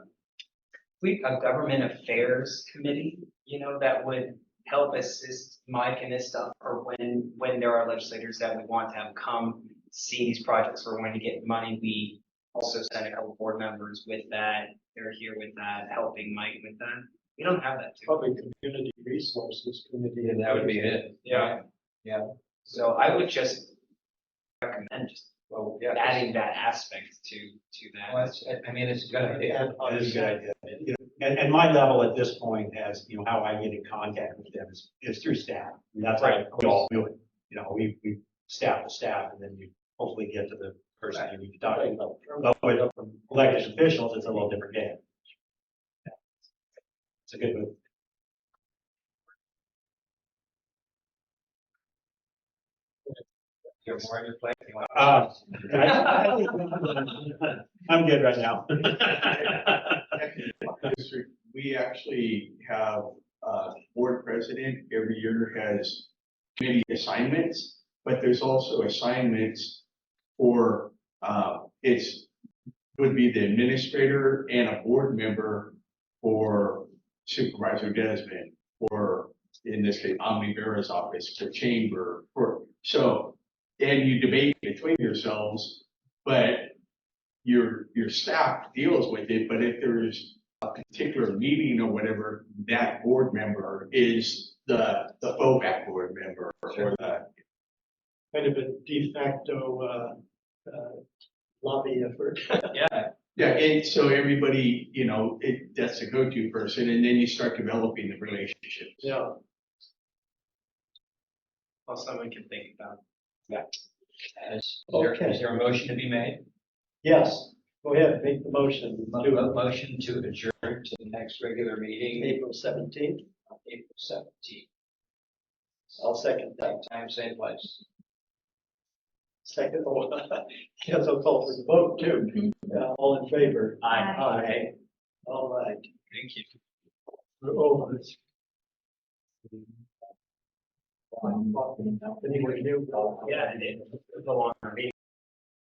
government affairs committee, you know, that would help assist Mike in this stuff, or when there are legislators that we want to have come see these projects, we're going to get money, we also send a couple board members with that, they're here with that, helping Mike with that. We don't have that too. Probably community resources committee. And that would be it. Yeah. Yeah. So I would just recommend just Well, yeah. adding that aspect to Well, that. I mean, it's a good idea. That is a good idea. You know, and my level at this point as, you know, how I get in contact with them is through staff. And that's how we all do it. You know, we staff to staff and then you hopefully get to the person you need to talk to. But with elected officials, it's a little different game. Yeah. It's a good move. You have more on your plate. You want- I'm good right now. District, we actually have, board president every year has committee assignments, but there's also assignments for, would be the administrator and a board member for Supervisor Desmond, or in this case, Omni Vera's office, for chamber, and you debate between yourselves, but your staff deals with it, but if there's a particular meeting or whatever, that board member is the FOBAC board member or the. Kind of a de facto, lobby effort. Yeah. Yeah, and so everybody, you know, that's the go-to person, and then you start developing the relationships. Yeah. Well, someone can think about. Is Okay. there a motion to be made? Yes, go ahead, make the motion. Do A motion to adjourn to the next regular meeting, April 17th. April 17th. I'll second that. Time, same place. Second, yes, I'll call for the vote too. All in favor? Aye. All right. Thank you. We're over. Anyone new? Yeah, it is. It's a longer meeting.